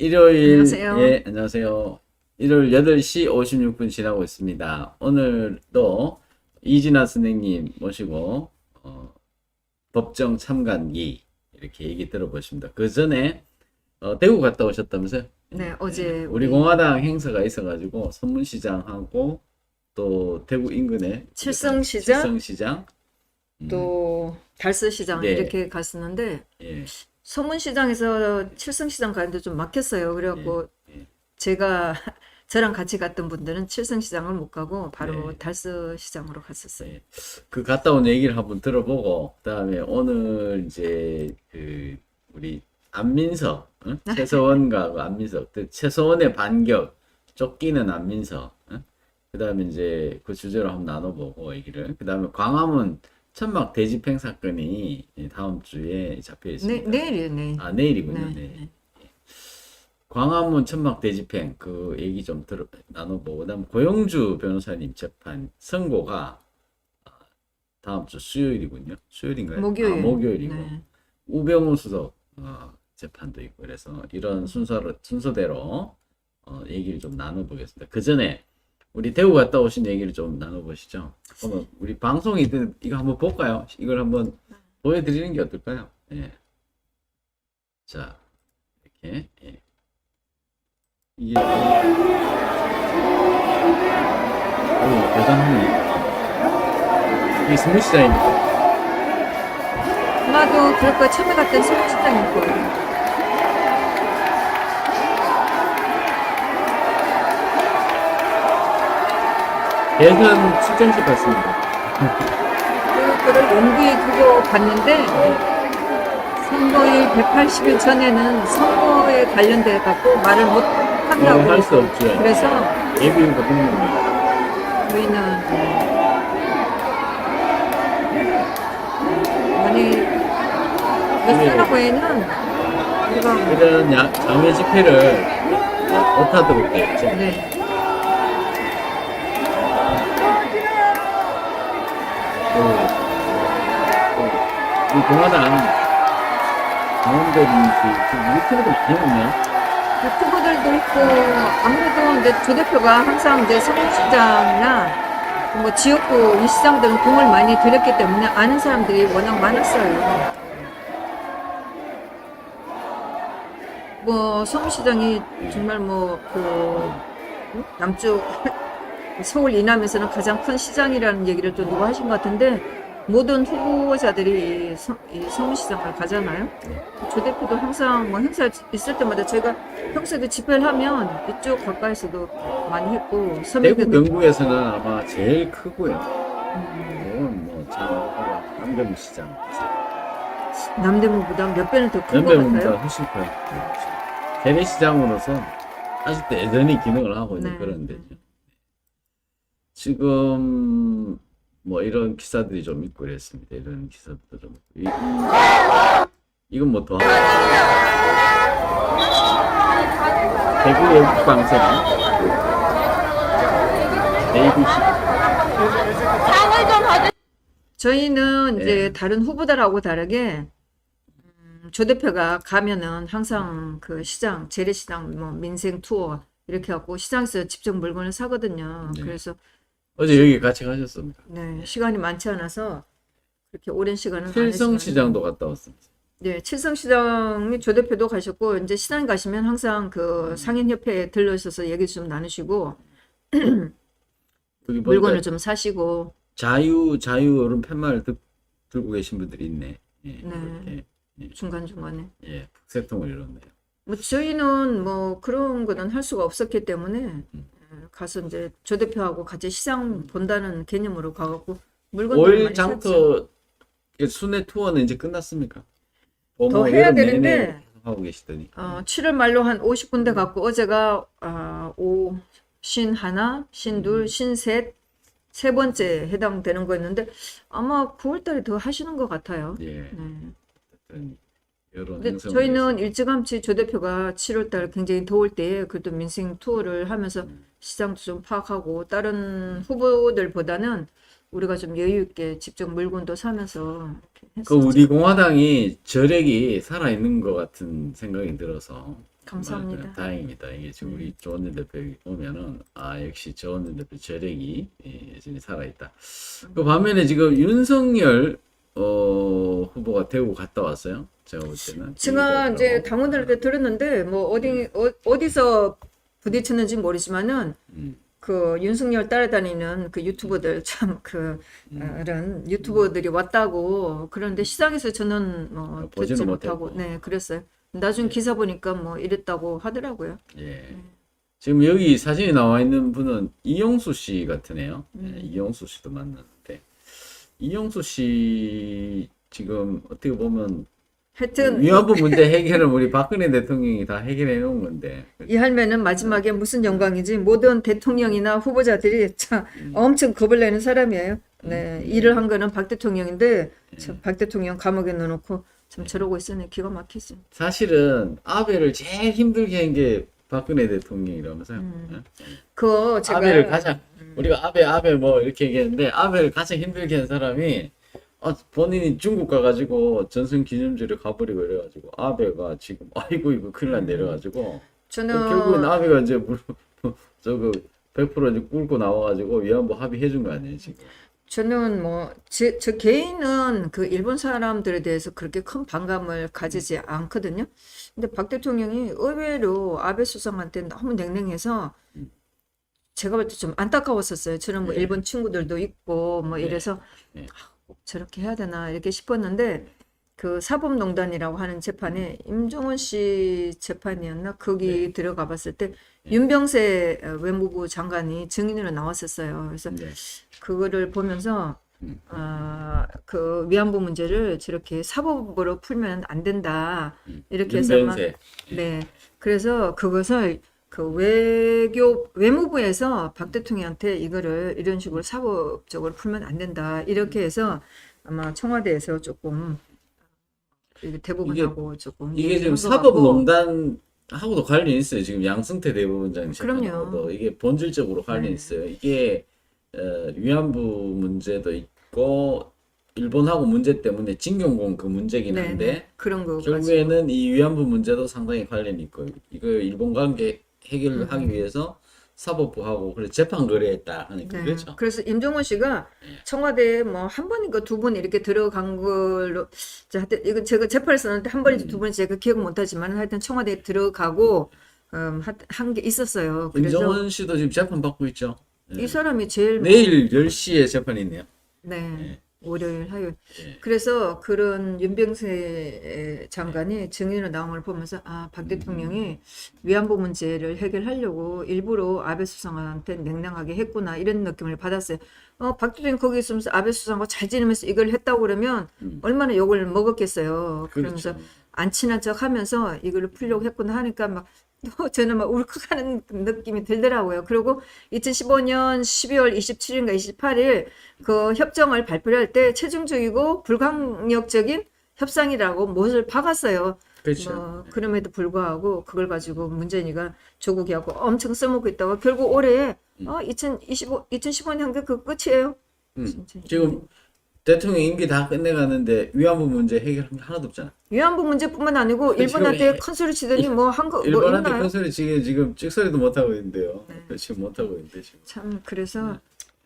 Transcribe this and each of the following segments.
일요일, 안녕하세요. 예, 안녕하세요. 일요일 8시 56분 지나고 있습니다. 오늘도 이진아 선생님 모시고, 법정 참관기, 이렇게 얘기 들어보십니다. 그 전에, 대구 갔다 오셨다면서요? 네, 예, 어제 우리 공화당 행사가 있어가지고, 선문시장하고, 또 대구 인근에, 칠성시장 칠성시장, 또 달서시장 네, 이렇게 갔었는데 예, 서문시장에서 칠성시장 가는데 좀 막혔어요. 예, 그래갖고 예, 제가 저랑 같이 갔던 분들은 칠성시장을 못 가고 바로 네. 달서시장으로 갔었어요. 네. 그 갔다 온 얘기를 한번 들어보고, 그다음에 오늘 이제 우리 안민석, 응? 최서원과 그 안민석, 그 최서원의 반격, 쫓기는 안민석, 응? 그다음에 이제 그 주제로 한번 나눠보고 얘기를. 그다음에 광화문 천막 대집행 사건이 다음 주에 잡혀 있습니다. 내일이에요, 내일. 아, 내일이군요. 네, 네. 네. 광화문 천막 대집행 그 얘기 좀 나눠보고, 그다음 고영주 변호사님 재판 선고가 다음 주 수요일이군요. 수요일인가요? 아, 목요일. 목요일이고. 네. 우병우 수석 재판도 있고 그래서 이런 순서대로 얘기를 좀 나눠보겠습니다. 그 전에 우리 대구 갔다 오신 얘기를 좀 나눠보시죠. 그러면 우리 방송이든 이거 한번 볼까요? 이걸 한번 보여드리는 게 어떨까요? 예. 자, 이렇게 예. 이게 대단하네. 이게 스무시장입니다. 아마도 그럴 거예요. 처음에 갔던 서문시장일 거예요. 대선 출정식 같습니다. 그거를 용기에 두고 갔는데 선거일 180일 전에는 선거에 관련돼 갖고 말을 못 한다고 할 수 없죠. 그래서 예비후보 등록입니다. 저희는 만약 웨스트라고에는 우리가 이런 장외 집회를 못하도록 되어 있죠. 네, 이 공화당 당원들이 지금 유튜브도 많이 없네요. 유튜버들도 있고 아무래도 이제 조 대표가 항상 이제 서울시장이나 뭐 지역구 이 시장들은 공을 많이 들였기 때문에 아는 사람들이 워낙 많았어요. 뭐 서울시장이 정말 뭐그 남쪽 서울 이남에서는 가장 큰 시장이라는 얘기를 또 누가 하신 것 같은데 모든 후보자들이 이 서울시장을 가잖아요. 조 대표도 항상 뭐 행사 있을 때마다 저희가 평소에도 집회를 하면 이쪽 가까이서도 많이 했고 대구 서민들도 경북에서는 아마 제일 크고요. 이건 뭐 남대문시장 남대문보다 몇 배는 더 큰 것 남대문보다 같아요. 훨씬 커요. 재래시장으로서 아직도 여전히 기능을 하고 있는 네. 그런 데죠. 지금 뭐 이런 기사들이 좀 있고 그랬습니다. 이런 기사도 좀 있고. 이건 뭐 더 대구 외국방송 ABC 저희는 이제 네. 다른 후보들하고 다르게 조 대표가 가면은 항상 그 시장, 재래시장, 뭐 민생 투어 이렇게 하고 시장에서 직접 물건을 사거든요. 네. 그래서 어제 여기 같이 가셨습니다. 네, 시간이 많지 않아서 그렇게 오랜 시간은 안 했지만 칠성시장도 갔다 왔습니다. 네, 칠성시장이 조 대표도 가셨고 이제 시장 가시면 항상 그 상인협회에 들러셔서 얘기 좀 나누시고 여기 물건을 보니까 좀 사시고 자유 이런 팻말을 들고 계신 분들이 있네. 예, 네. 이렇게 중간중간에 예, 북새통을 이뤘네요. 뭐 저희는 뭐 그런 거는 할 수가 없었기 때문에 가서 이제 조 대표하고 같이 시장 본다는 개념으로 가갖고 물건도 5일 많이 샀죠. 장터 순회 투어는 이제 끝났습니까? 더 해야 여름 되는데 내내 하고 계시더니 7월 말로 한 50군데 갔고 어제가 신 하나, 신 둘, 신 셋, 세 번째 해당되는 거였는데 아마 9월 달에 더 하시는 것 같아요. 예, 네. 어쨌든 이런 근데 행사를 저희는 위해서. 일찌감치 조 대표가 7월 달 굉장히 더울 때에 그래도 민생 투어를 하면서 시장도 좀 파악하고 다른 후보들보다는 우리가 좀 여유 있게 직접 물건도 사면서 이렇게 그 했었죠. 우리 공화당이 저력이 살아있는 것 같은 생각이 들어서 감사합니다. 다행입니다. 이게 지금 우리 조원진 대표 보면은 역시 조원진 대표 저력이 여전히 살아있다. 그 반면에 지금 윤석열 후보가 대구 갔다 왔어요. 제가 볼 때는. 제가 이제 당원들한테 들었는데 뭐 어디서 부딪혔는지 모르지만은 그 윤석열 따라다니는 그 유튜버들 참 그런 유튜버들이 왔다고 그런데 시장에서 저는 뭐 보지는 듣지 못했고. 못하고 네 그랬어요. 나중 기사 보니까 뭐 이랬다고 하더라고요. 예. 지금 여기 사진이 나와 있는 분은 이용수 씨 같으네요. 예, 이용수 씨도 만났는데 이용수 씨 지금 어떻게 보면 하여튼 위안부 문제 해결은 우리 박근혜 대통령이 다 해결해 놓은 건데. 이 할매는 마지막에 무슨 영광인지 모든 대통령이나 후보자들이 참 엄청 겁을 내는 사람이에요. 네, 일을 한 거는 박 대통령인데 참 박 대통령 감옥에 넣어놓고 참 저러고 있으니 기가 막히지. 사실은 아베를 제일 힘들게 한 게 박근혜 대통령이라면서요. 예? 그거 제가 아베를 가장 우리가 아베 뭐 이렇게 얘기했는데 아베를 가장 힘들게 한 사람이 본인이 중국 가가지고 전선 기념지를 가버리고 이래가지고 아베가 지금 아이고 이거 큰일 났네 이래가지고 결국은 아베가 이제 저거 100% 이제 꿇고 나와가지고 위안부 합의해준 거 아니에요 지금. 저는 뭐 저 개인은 그 일본 사람들에 대해서 그렇게 큰 반감을 가지지 않거든요. 근데 박 대통령이 의외로 아베 수상한테 너무 냉랭해서 제가 볼 때 좀 안타까웠었어요. 저는 뭐 네. 일본 친구들도 있고 뭐 이래서 네. 꼭 저렇게 해야 되나 이렇게 싶었는데 그 사법농단이라고 하는 재판에 임종원 씨 재판이었나 거기 들어가 봤을 때 윤병세 외무부 장관이 증인으로 나왔었어요. 그래서 네. 그거를 보면서 그 위안부 문제를 저렇게 사법으로 풀면 안 된다 이렇게 해서만 윤병세. 네 그래서 그것을 그 외무부에서 박 대통령한테 이거를 이런 식으로 사법적으로 풀면 안 된다 이렇게 해서 아마 청와대에서 조금 대법원하고 조금 이게 얘기를 지금 한것 같고. 사법농단하고도 관련이 있어요. 지금 양승태 대법원장 그럼요. 재판하고도 이게 본질적으로 관련이 있어요. 이게 위안부 문제도 있고 일본하고 문제 때문에 징용공 그 문제긴 네, 한데 네. 그런 거 결국에는 이 위안부 문제도 상당히 관련이 있고 이거 일본 관계 해결하기 위해서 사법부하고 그래서 재판 거래했다 하니까 네. 그렇죠. 그래서 임종원 씨가 청와대에 뭐 한 번인가 두 번 이렇게 들어간 걸로 하여튼 이거 제가 재판을 썼는데 한 번인지 두 번인지 제가 기억 못하지만 하여튼 청와대에 들어가고 한 게 있었어요. 그래서 임정원 씨도 지금 재판 받고 있죠. 이 사람이 제일 내일 10시에 재판이 있네요. 네. 월요일, 화요일. 예. 그래서 그런 윤병세 장관이 증인으로 나온 걸 보면서 박 대통령이 위안부 문제를 해결하려고 일부러 아베 수상한테 냉랭하게 했구나 이런 느낌을 받았어요. 박 대통령 거기 있으면서 아베 수상과 잘 지내면서 이걸 했다고 그러면 얼마나 욕을 먹었겠어요. 그러면서 그렇죠. 안 친한 척 하면서 이걸 풀려고 했구나 하니까 막 저는 막 울컥하는 느낌이 들더라고요. 그리고 2015년 12월 27일인가 28일 그 협정을 발표를 할 때 최종적이고 불강력적인 협상이라고 못을 박았어요. 그렇죠. 그럼에도 불구하고 그걸 가지고 문재인이가 조국이하고 엄청 써먹고 있다가 결국 올해 2015년 한 게 그 끝이에요. 진짜. 지금 대통령 임기 다 끝내가는데 위안부 문제 해결한 게 하나도 없잖아. 위안부 문제뿐만 아니고 일본한테 큰 소리 치더니 뭐 한 거 뭐 일본한테 있나요? 큰 소리 지금 찍소리도 못 하고 있는데요. 지금 못 하고 있는데 지금. 참 그래서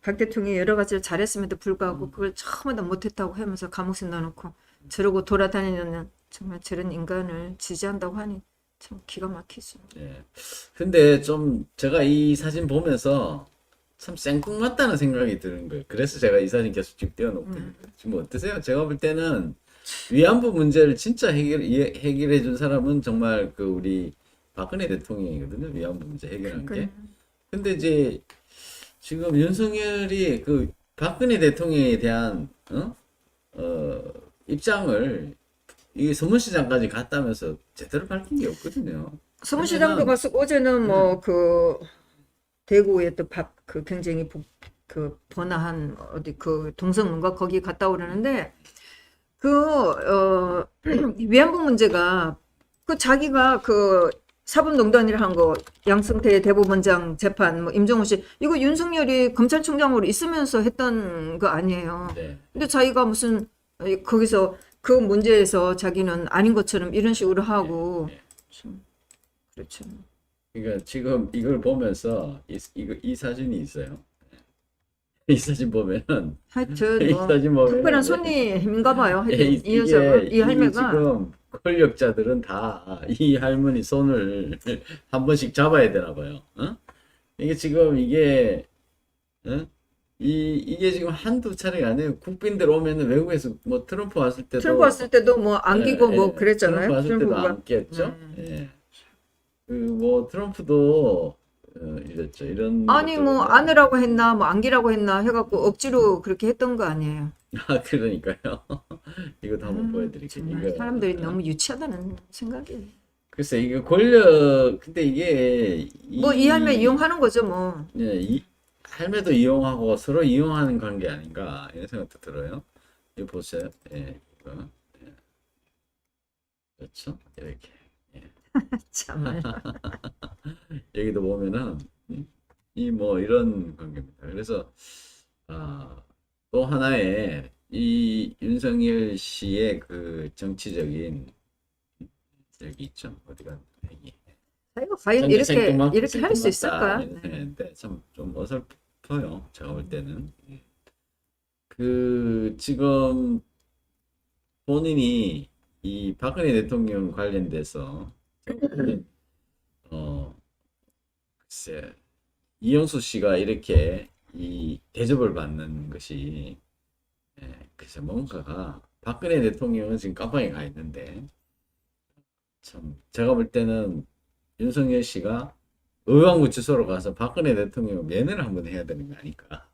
박 대통령이 여러 가지를 잘했음에도 불구하고 그걸 처음에도 못했다고 하면서 감옥에 넣어놓고 저러고 돌아다니는 정말 저런 인간을 지지한다고 하니 참 기가 막히죠. 예. 근데 좀 제가 이 사진 보면서 참 생뚱 맞다는 생각이 드는 거예요. 그래서 제가 이 사진 계속 지금 띄워놓거든요. 지금 어떠세요? 제가 볼 때는 위안부 문제를 진짜 해결해 준 사람은 정말 그 우리 박근혜 대통령이거든요. 위안부 문제 해결한 게. 근데 이제 지금 윤석열이 그 박근혜 대통령에 대한 입장을 이 서문시장까지 갔다면서 제대로 밝힌 게 없거든요. 서문시장도 가서 어제는 뭐 그 대구에 또 그 굉장히 그 번화한 어디 그 동성문가 거기 갔다 오려는데 위안부 문제가 그 자기가 그 사법농단이라 한 거 양승태 대법원장 재판 뭐 임종원 씨 이거 윤석열이 검찰총장으로 있으면서 했던 거 아니에요. 네. 근데 자기가 무슨 거기서 그 문제에서 자기는 아닌 것처럼 이런 식으로 하고 참 그렇죠. 그러니까 지금 이걸 보면서 이 사진이 있어요. 이 사진 보면은 하여튼 이 뭐 사진 보면 특별한 손님인가 봐요. 하여튼 이 이게 녀석은 이 이 할매가 지금 권력자들은 다 이 할머니 손을 한 번씩 잡아야 되나 봐요. 어? 이게 지금 이게 어? 이게 지금 한두 차례가 아니에요. 국빈들 오면은 외국에서 뭐 트럼프 왔을 트럼프 때도 왔을 때도 뭐 안기고 뭐 트럼프 그랬잖아요. 왔을 때도 트럼프가 안 깼죠. 예. 그 뭐 트럼프도 이랬죠. 이런 아니 뭐 것들을 안으라고 했나 뭐 안기라고 했나 해갖고 억지로 그렇게 했던 거 아니에요. 아 그러니까요. 이것도 한번 보여드릴게요. 정말 이거 사람들이 너무 유치하다는 생각이. 글쎄 이게 권력 근데 이게 뭐 이 할매 이용하는 거죠 뭐. 예, 이 할매도 이용하고 서로 이용하는 관계 아닌가 이런 생각도 들어요. 이거 보세요. 예, 이거 그렇죠. 이렇게 정말. 여기도 보면은 이 뭐 이런 관계입니다. 그래서 또 하나의 이 윤석열 씨의 그 정치적인 여기 있죠. 어디가 여기 과연 이렇게 생뚱맞- 이렇게 할 수 있을까? 생뚱맞다. 근데 참 좀 어설퍼요. 제가 볼 때는 그 지금 본인이 이 박근혜 대통령 관련돼서 글쎄 이영수 씨가 이렇게 이 대접을 받는 것이 글쎄 뭔가가 박근혜 대통령은 지금 깜빵에 가 있는데 참 제가 볼 때는 윤석열 씨가 의왕구치소로 가서 박근혜 대통령 면회를 한번 해야 되는 거 아닐까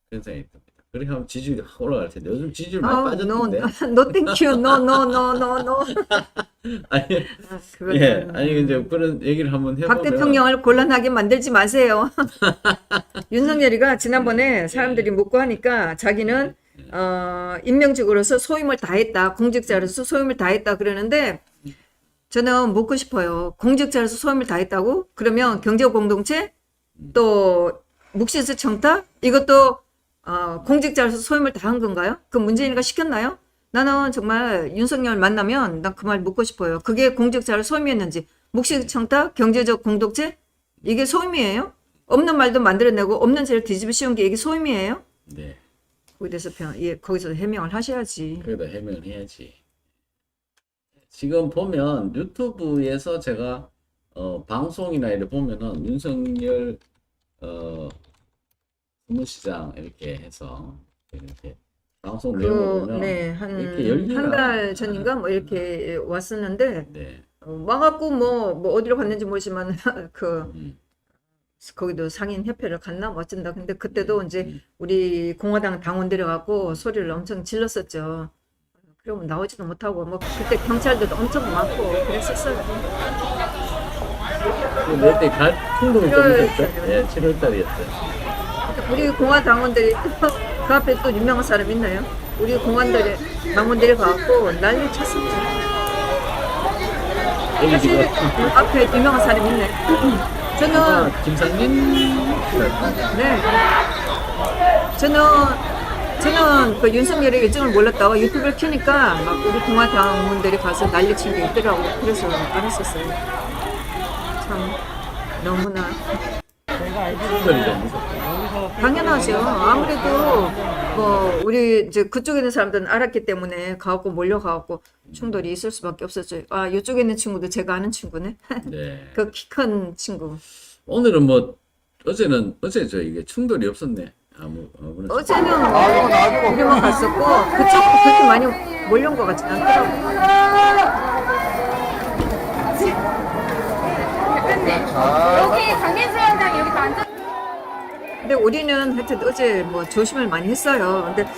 그런 생각이 듭니다. 그렇게 하면 지지율이 확 올라갈 텐데 요즘 지지율 많이 빠졌던데. no thank you, no. 아니 그거는 예 아니 이제 그런 얘기를 한번 박 해보면 대통령을 곤란하게 만들지 마세요. 윤석열이가 지난번에 사람들이 묻고 하니까 자기는 임명직으로서 소임을 다했다, 공직자로서 소임을 다했다 그러는데 저는 묻고 싶어요. 공직자로서 소임을 다했다고? 그러면 경제공동체 또 묵시스 청탁 이것도 공직자로서 소임을 다한 건가요? 그 문재인이가 시켰나요? 나는 정말 윤석열 만나면 난 그 말 묻고 싶어요. 그게 공직자로 소임이었는지 묵시스 청탁 경제적 공동체 이게 소임이에요? 없는 말도 만들어내고 없는 죄를 뒤집어 씌운 게 이게 소임이에요? 네 거기에 대해서 거기서 해명을 하셔야지. 그래도 해명을 해야지. 지금 보면 유튜브에서 제가 방송이나 이렇게 보면은 윤석열 국무시장 이렇게 해서 이렇게 방송 내용을 보면 네, 이렇게 열기가 한 달 전인가 뭐 이렇게 왔었는데 네. 와갖고 뭐 어디로 갔는지 모르지만 그 음, 거기도 상인 협회를 갔나 뭐 어쩐다. 근데 그때도 이제 우리 공화당 당원 들여갖고 소리를 엄청 질렀었죠. 그러면 나오지도 못하고 뭐 그때 경찰들도 엄청 많고 그랬었어요. 그때 충동이 좀 그- 있었죠. 예, 7월 달이었어요. 우리 공화당원들이 그 앞에 또 유명한 사람 있나요? 우리 공화당원들이 당원들이 가갖고 난리 쳤었죠. 여기 지금 사실 그 앞에 유명한 사람 있네. 저는 김상민 네. 저는 그 윤석열의 일정을 몰랐다가 유튜브를 켜니까 막 우리 공화당원들이 가서 난리친 게 있더라고. 그래서 알았었어요. 참 너무나 충돌이 좀 무섭고. 당연하죠. 아무래도 뭐 우리 이제 그쪽에 있는 사람들은 알았기 때문에 가갖고 몰려가갖고 충돌이 있을 수밖에 없었죠. 아 이쪽에 있는 친구도 제가 아는 친구네. 네. 그 키 큰 친구. 오늘은 뭐 어제죠 이게 충돌이 없었네. 아무나 어제는 뭐 우리만 갔었고 그쪽 그렇게 많이 몰려온 것 같진 않더라고. 여기 강민수원장 여기 다 앉아. 근데 우리는 하여튼 어제 뭐 조심을 많이 했어요. 근데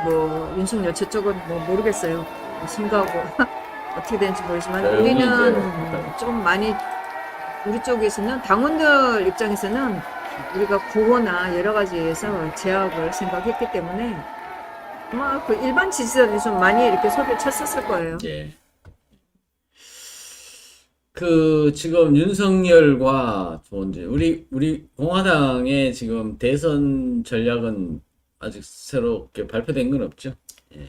뭐 윤석열 저쪽은 뭐 모르겠어요. 심가하고 어떻게 되는지 모르지만 네, 우리는 이제 좀 많이 우리 쪽에서는 당원들 입장에서는 우리가 구호나 여러 가지에서 제약을 생각했기 때문에 아마 그 일반 지지자들이 좀 많이 이렇게 소리를 쳤었을 거예요. 예. 그 지금 윤석열과 이제 우리 공화당의 지금 대선 전략은 아직 새롭게 발표된 건 없죠. 예.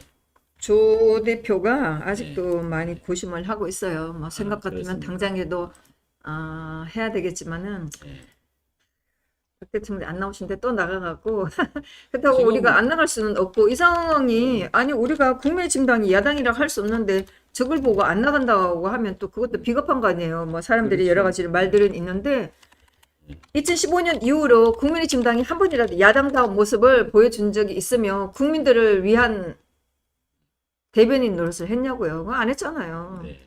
조 대표가 아직도 많이 고심을 하고 있어요. 뭐 생각 같으면 그렇습니다. 당장에도 해야 되겠지만은 예. 박 대통령이 안 나오신데 또 나가갖고 그렇다고 지금- 우리가 안 나갈 수는 없고 이 상황이 아니 우리가 국민의힘당이 야당이라 할 수 없는데 저걸 보고 안 나간다고 하면 또 그것도 비겁한 거 아니에요. 뭐 사람들이 그렇죠. 여러 가지 말들은 있는데 2015년 이후로 국민의힘당이 한 번이라도 야당다운 모습을 보여준 적이 있으며 국민들을 위한 대변인 노릇을 했냐고요. 그거 안 했잖아요. 네.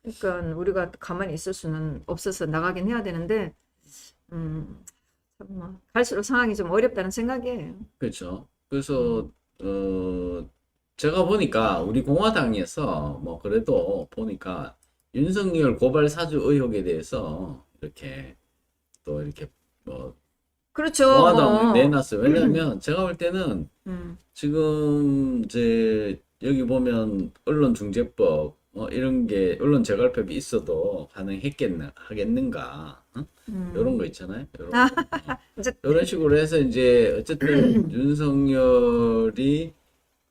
그러니까 우리가 가만히 있을 수는 없어서 나가긴 해야 되는데 참 갈수록 상황이 좀 어렵다는 생각이에요. 그렇죠. 그래서 제가 보니까 우리 공화당에서 뭐 그래도 보니까 윤석열 고발 사주 의혹에 대해서 이렇게 또 이렇게 뭐 그렇죠. 공화당을 내놨어요. 왜냐하면 제가 볼 때는 음, 지금 이제 여기 보면 언론중재법 이런 게 언론 재갈법이 있어도 하겠는가? 이런 거 있잖아요. 요런 거. 이제- 이런 식으로 해서 이제 어쨌든 윤석열이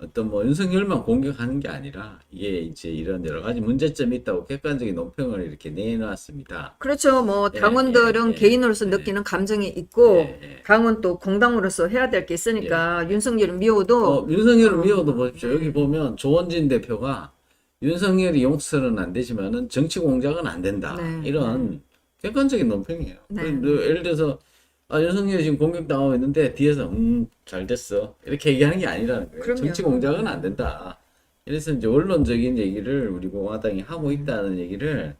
어떤 뭐 윤석열만 공격하는 게 아니라 이게 이제 이런 여러 가지 문제점이 있다고 객관적인 논평을 이렇게 내놨습니다. 그렇죠. 뭐 예, 당원들은 예, 개인으로서 예. 느끼는 감정이 있고 예, 예. 당은 또 공당으로서 해야 될 게 있으니까 윤석열을 미워도 윤석열을 미워도 보십시오. 여기 보면 조원진 대표가 윤석열이 용서는 안 되지만은 정치 공작은 안 된다. 네, 이런 객관적인 논평이에요. 네. 예를 들어서 윤석열이 지금 공격당하고 있는데 뒤에서 잘 됐어 이렇게 얘기하는 게 아니라는 거예요. 그럼요. 정치 공작은 안 된다. 이래서 이제 원론적인 얘기를 우리 공화당이 하고 있다는 얘기를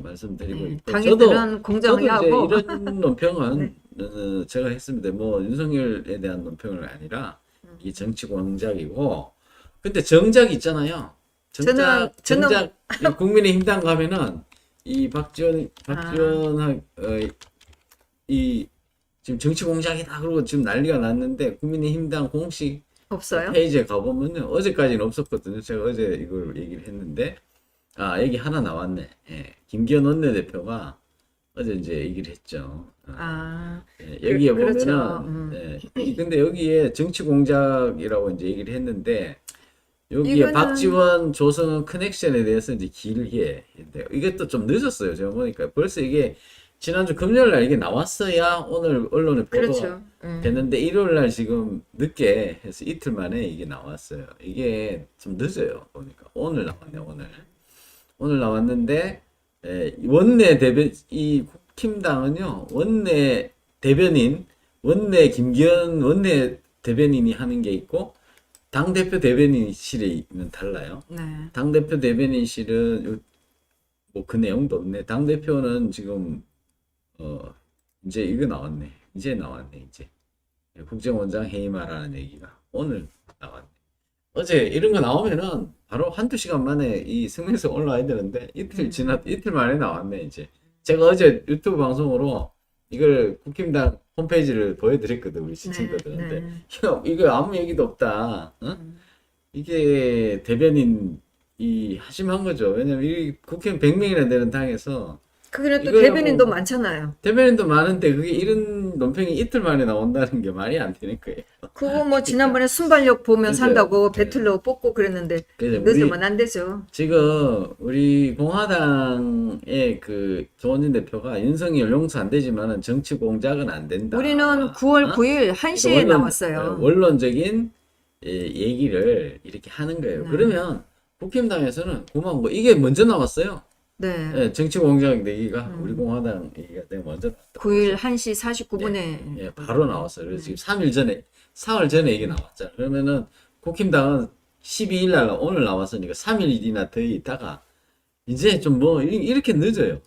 말씀드리고 있고 당인들은 공정하게 저도 하고 이제 이런 논평은 네. 제가 했습니다. 뭐 윤석열에 대한 논평은 아니라 이 정치 공작이고 근데 정작 있잖아요. 저는- 정작 이 국민의힘당 가면은 이 박지원하고 이 지금 정치 공작이다 그러고 지금 난리가 났는데 국민의힘당 공식 없어요. 페이지에 가보면요 어제까지는 없었거든요. 제가 어제 이걸 얘기를 했는데 여기 하나 나왔네. 예. 김기현 원내대표가 어제 이제 얘기를 했죠. 여기에 그렇죠. 보면은 근데 여기에 정치 공작이라고 이제 얘기를 했는데 여기에 이거는- 박지원 조성은 커넥션에 대해서 이제 길게 했는데 이게 또 좀 늦었어요. 제가 보니까 벌써 이게 지난주 금요일 날 이게 나왔어야 오늘 언론에 보도가 그렇죠. 됐는데 일요일 날 지금 늦게 해서 이틀 만에 이게 나왔어요. 이게 좀 늦어요. 보니까 오늘 나왔네. 오늘 나왔는데 원내 대변 이 국힘당은요 원내 대변인 원내 김기현 원내 대변인이 하는 게 있고 당 대표 대변인실은 달라요. 네. 당 대표 대변인실은 뭐 그 내용도 없네. 당 대표는 지금 이제 이거 나왔네. 이제 국정원장 해임하라는 얘기가 오늘 나왔네. 어제 이런 거 나오면은 바로 한두 시간 만에 이 성명서 올라와야 되는데 이틀 만에 나왔네 이제. 제가 어제 유튜브 방송으로 이걸 국힘당 홈페이지를 보여드렸거든 우리 시청자들한테. 네. 이거 아무 얘기도 없다. 이게 대변인 하심한 거죠. 왜냐면 이 국회의원 100명이나 되는 당에서 그래 또 이거야 대변인도 뭐- 많잖아요. 대변인도 많은데 그게 이런 논평이 이틀 만에 나온다는 게 말이 안 되는 거예요. 그거 뭐 지난번에 순발력 보면 그죠. 산다고 네. 배틀로 뽑고 그랬는데 그래서 늦으면 안 되죠. 지금 우리 공화당의 그 조원진 대표가 윤석열 용서 안 되지만은 정치 공작은 안 된다. 우리는 9월 어? 9일 1시에 나왔어요. 원론적인 얘기를 이렇게 하는 거예요. 네. 그러면 국힘당에서는 그만 뭐 이게 먼저 나왔어요. 네. 예, 정치 공작 얘기가 우리 공화당 얘기가 내가 먼저 나왔다. 9일 1시 49분에 예, 바로 나왔어요. 그래서 지금 3일 전에, 사흘 전에 이게 나왔잖아. 그러면은 국힘당은 12일 날 오늘 나왔으니까 3일이나 더 있다가 이제 좀 뭐 이렇게 늦어요.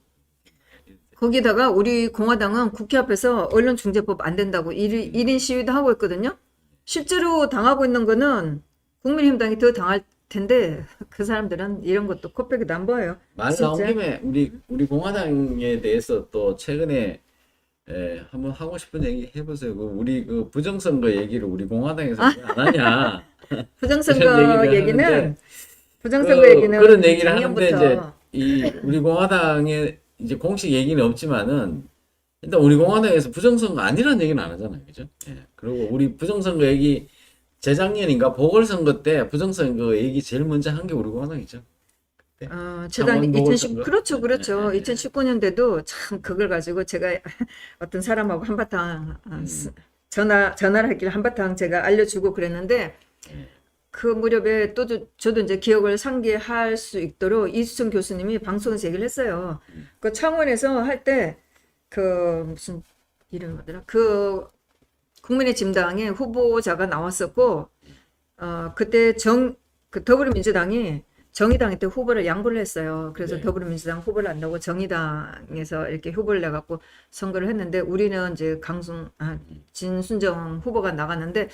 거기다가 우리 공화당은 국회 앞에서 언론중재법 안 된다고 1인 시위도 하고 있거든요. 실제로 당하고 있는 거는 국민의힘당이 더 당할 텐데 그 사람들은 이런 것도 코빼기도 안 보여요. 말 진짜? 나온 김에 우리 공화당에 대해서 또 최근에 한번 하고 싶은 얘기 해보세요. 우리 그 부정선거 얘기를 우리 공화당에서 왜 안 하냐? 부정선거 그런 얘기를 얘기는 하는데 부정선거 얘기는 그런 얘기를 하는데 작년부터 이제 우리 공화당의 이제 공식 얘기는 없지만은 일단 우리 공화당에서 부정선거 아니라는 얘기는 안 하잖아요, 그죠? 예. 그리고 우리 부정선거 얘기 재작년인가 보궐선거 때 부정선거 얘기 제일 먼저 한 게 우리 공화당이죠. 그때? 제가 창원 2010 보궐선거? 그렇죠, 그렇죠. 네. 2019년대도 참 그걸 가지고 제가 어떤 사람하고 한바탕 전화를 하길래 한바탕 제가 알려주고 그랬는데 네. 그 무렵에 또 저도 이제 기억을 상기할 수 있도록 이수정 교수님이 방송에서 얘기를 했어요. 그 창원에서 할 때 그 무슨 이름이 뭐더라? 그 국민의 짐당의 후보자가 나왔었고 그때 그 더불어민주당이 정의당한테 후보를 양보를 했어요. 그래서 네. 더불어민주당 후보를 안 나오고 정의당에서 이렇게 후보를 내갖고 선거를 했는데 우리는 이제 진순정 후보가 나갔는데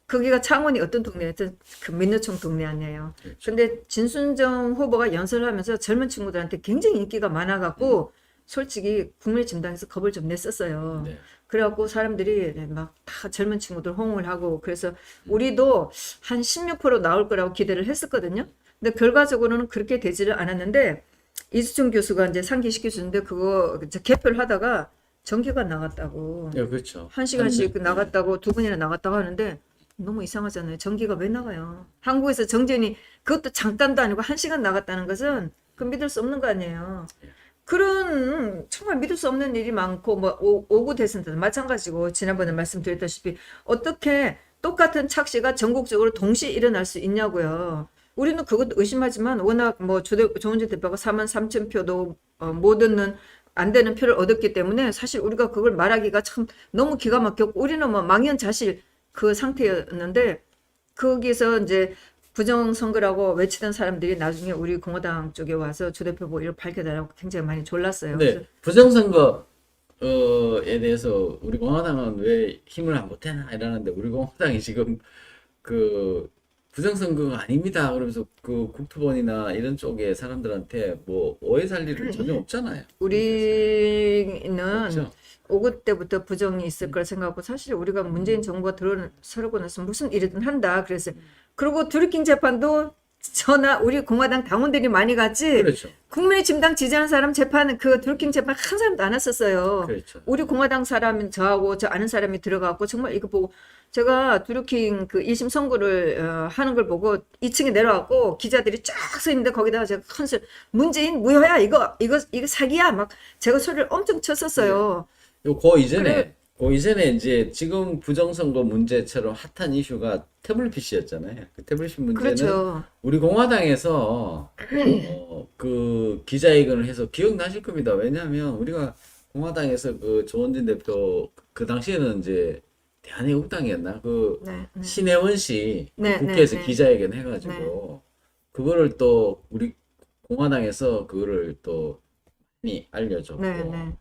거기가 창원이 어떤 동네였든 그 민노총 동네 아니에요. 그렇죠. 근데 진순정 후보가 연설을 하면서 젊은 친구들한테 굉장히 인기가 많아갖고 솔직히 국민의힘당에서 겁을 좀 냈었어요. 네. 그래갖고 사람들이 막 다 젊은 친구들 호응을 하고 그래서 우리도 한 16% 나올 거라고 기대를 했었거든요. 근데 결과적으로는 그렇게 되지를 않았는데 이수정 교수가 이제 상기시켜 주는데 그거 이제 개표를 하다가 전기가 나갔다고. 네, 그렇죠. 1시간씩 나갔다고 두 분이나 나갔다고 하는데 너무 이상하잖아요. 전기가 왜 나가요? 한국에서 정전이 그것도 잠깐도 아니고 1시간 나갔다는 것은 그 믿을 수 없는 거 아니에요. 그런 정말 믿을 수 없는 일이 많고 뭐 오구 대선도 마찬가지고 지난번에 말씀드렸다시피 어떻게 똑같은 착시가 전국적으로 동시에 일어날 수 있냐고요. 우리는 그것도 의심하지만 워낙 뭐 조원진 대표가 43,000표도 못 얻는 안 되는 표를 얻었기 때문에 사실 우리가 그걸 말하기가 참 너무 기가 막혔고 우리는 뭐 망연자실 그 상태였는데 거기서 이제 부정선거라고 외치던 사람들이 나중에 우리 공화당 쪽에 와서 조 대표 뭐 이렇게 밝혀달라고 굉장히 많이 졸랐어요. 근데 부정선거에 대해서 우리 공화당은 왜 힘을 안 보태나 이러는데 우리 공화당이 지금 그 부정선거가 아닙니다. 그러면서 그 국토본이나 이런 쪽에 사람들한테 뭐 오해 살 일은 전혀 없잖아요. 우리는 없죠. 5구 때부터 부정이 있을 걸 생각하고 사실 우리가 문재인 정부가 들어서고 나서 무슨 일이든 한다. 그래서 그리고 드루킹 재판도 우리 공화당 당원들이 많이 갔지. 그렇죠. 국민의힘당 지지하는 사람 재판 그 드루킹 재판 한 사람도 안 왔었어요. 그렇죠. 우리 공화당 사람 저하고 저 아는 사람이 들어가고 정말 이거 보고 제가 드루킹 그 1심 선고를 하는 걸 보고 2층에 내려왔고 기자들이 쫙 서 있는데 거기다가 제가 큰 소리 문재인 무효야 이거 사기야 막 제가 소리를 엄청 쳤었어요. 그 이전에 이제 지금 부정선거 문제처럼 핫한 이슈가 태블릿 PC였잖아요. 그 태블릿 문제는 그렇죠. 우리 공화당에서 그 기자회견을 해서 기억나실 겁니다. 왜냐하면 우리가 공화당에서 그 조원진 대표 그 당시에는 이제 대한애국당이었나 그 네, 네. 신혜원 씨 네, 국회에서 네, 네. 기자회견 해가지고 그거를 또 우리 공화당에서 그거를 또 많이 알려줬고 네, 네.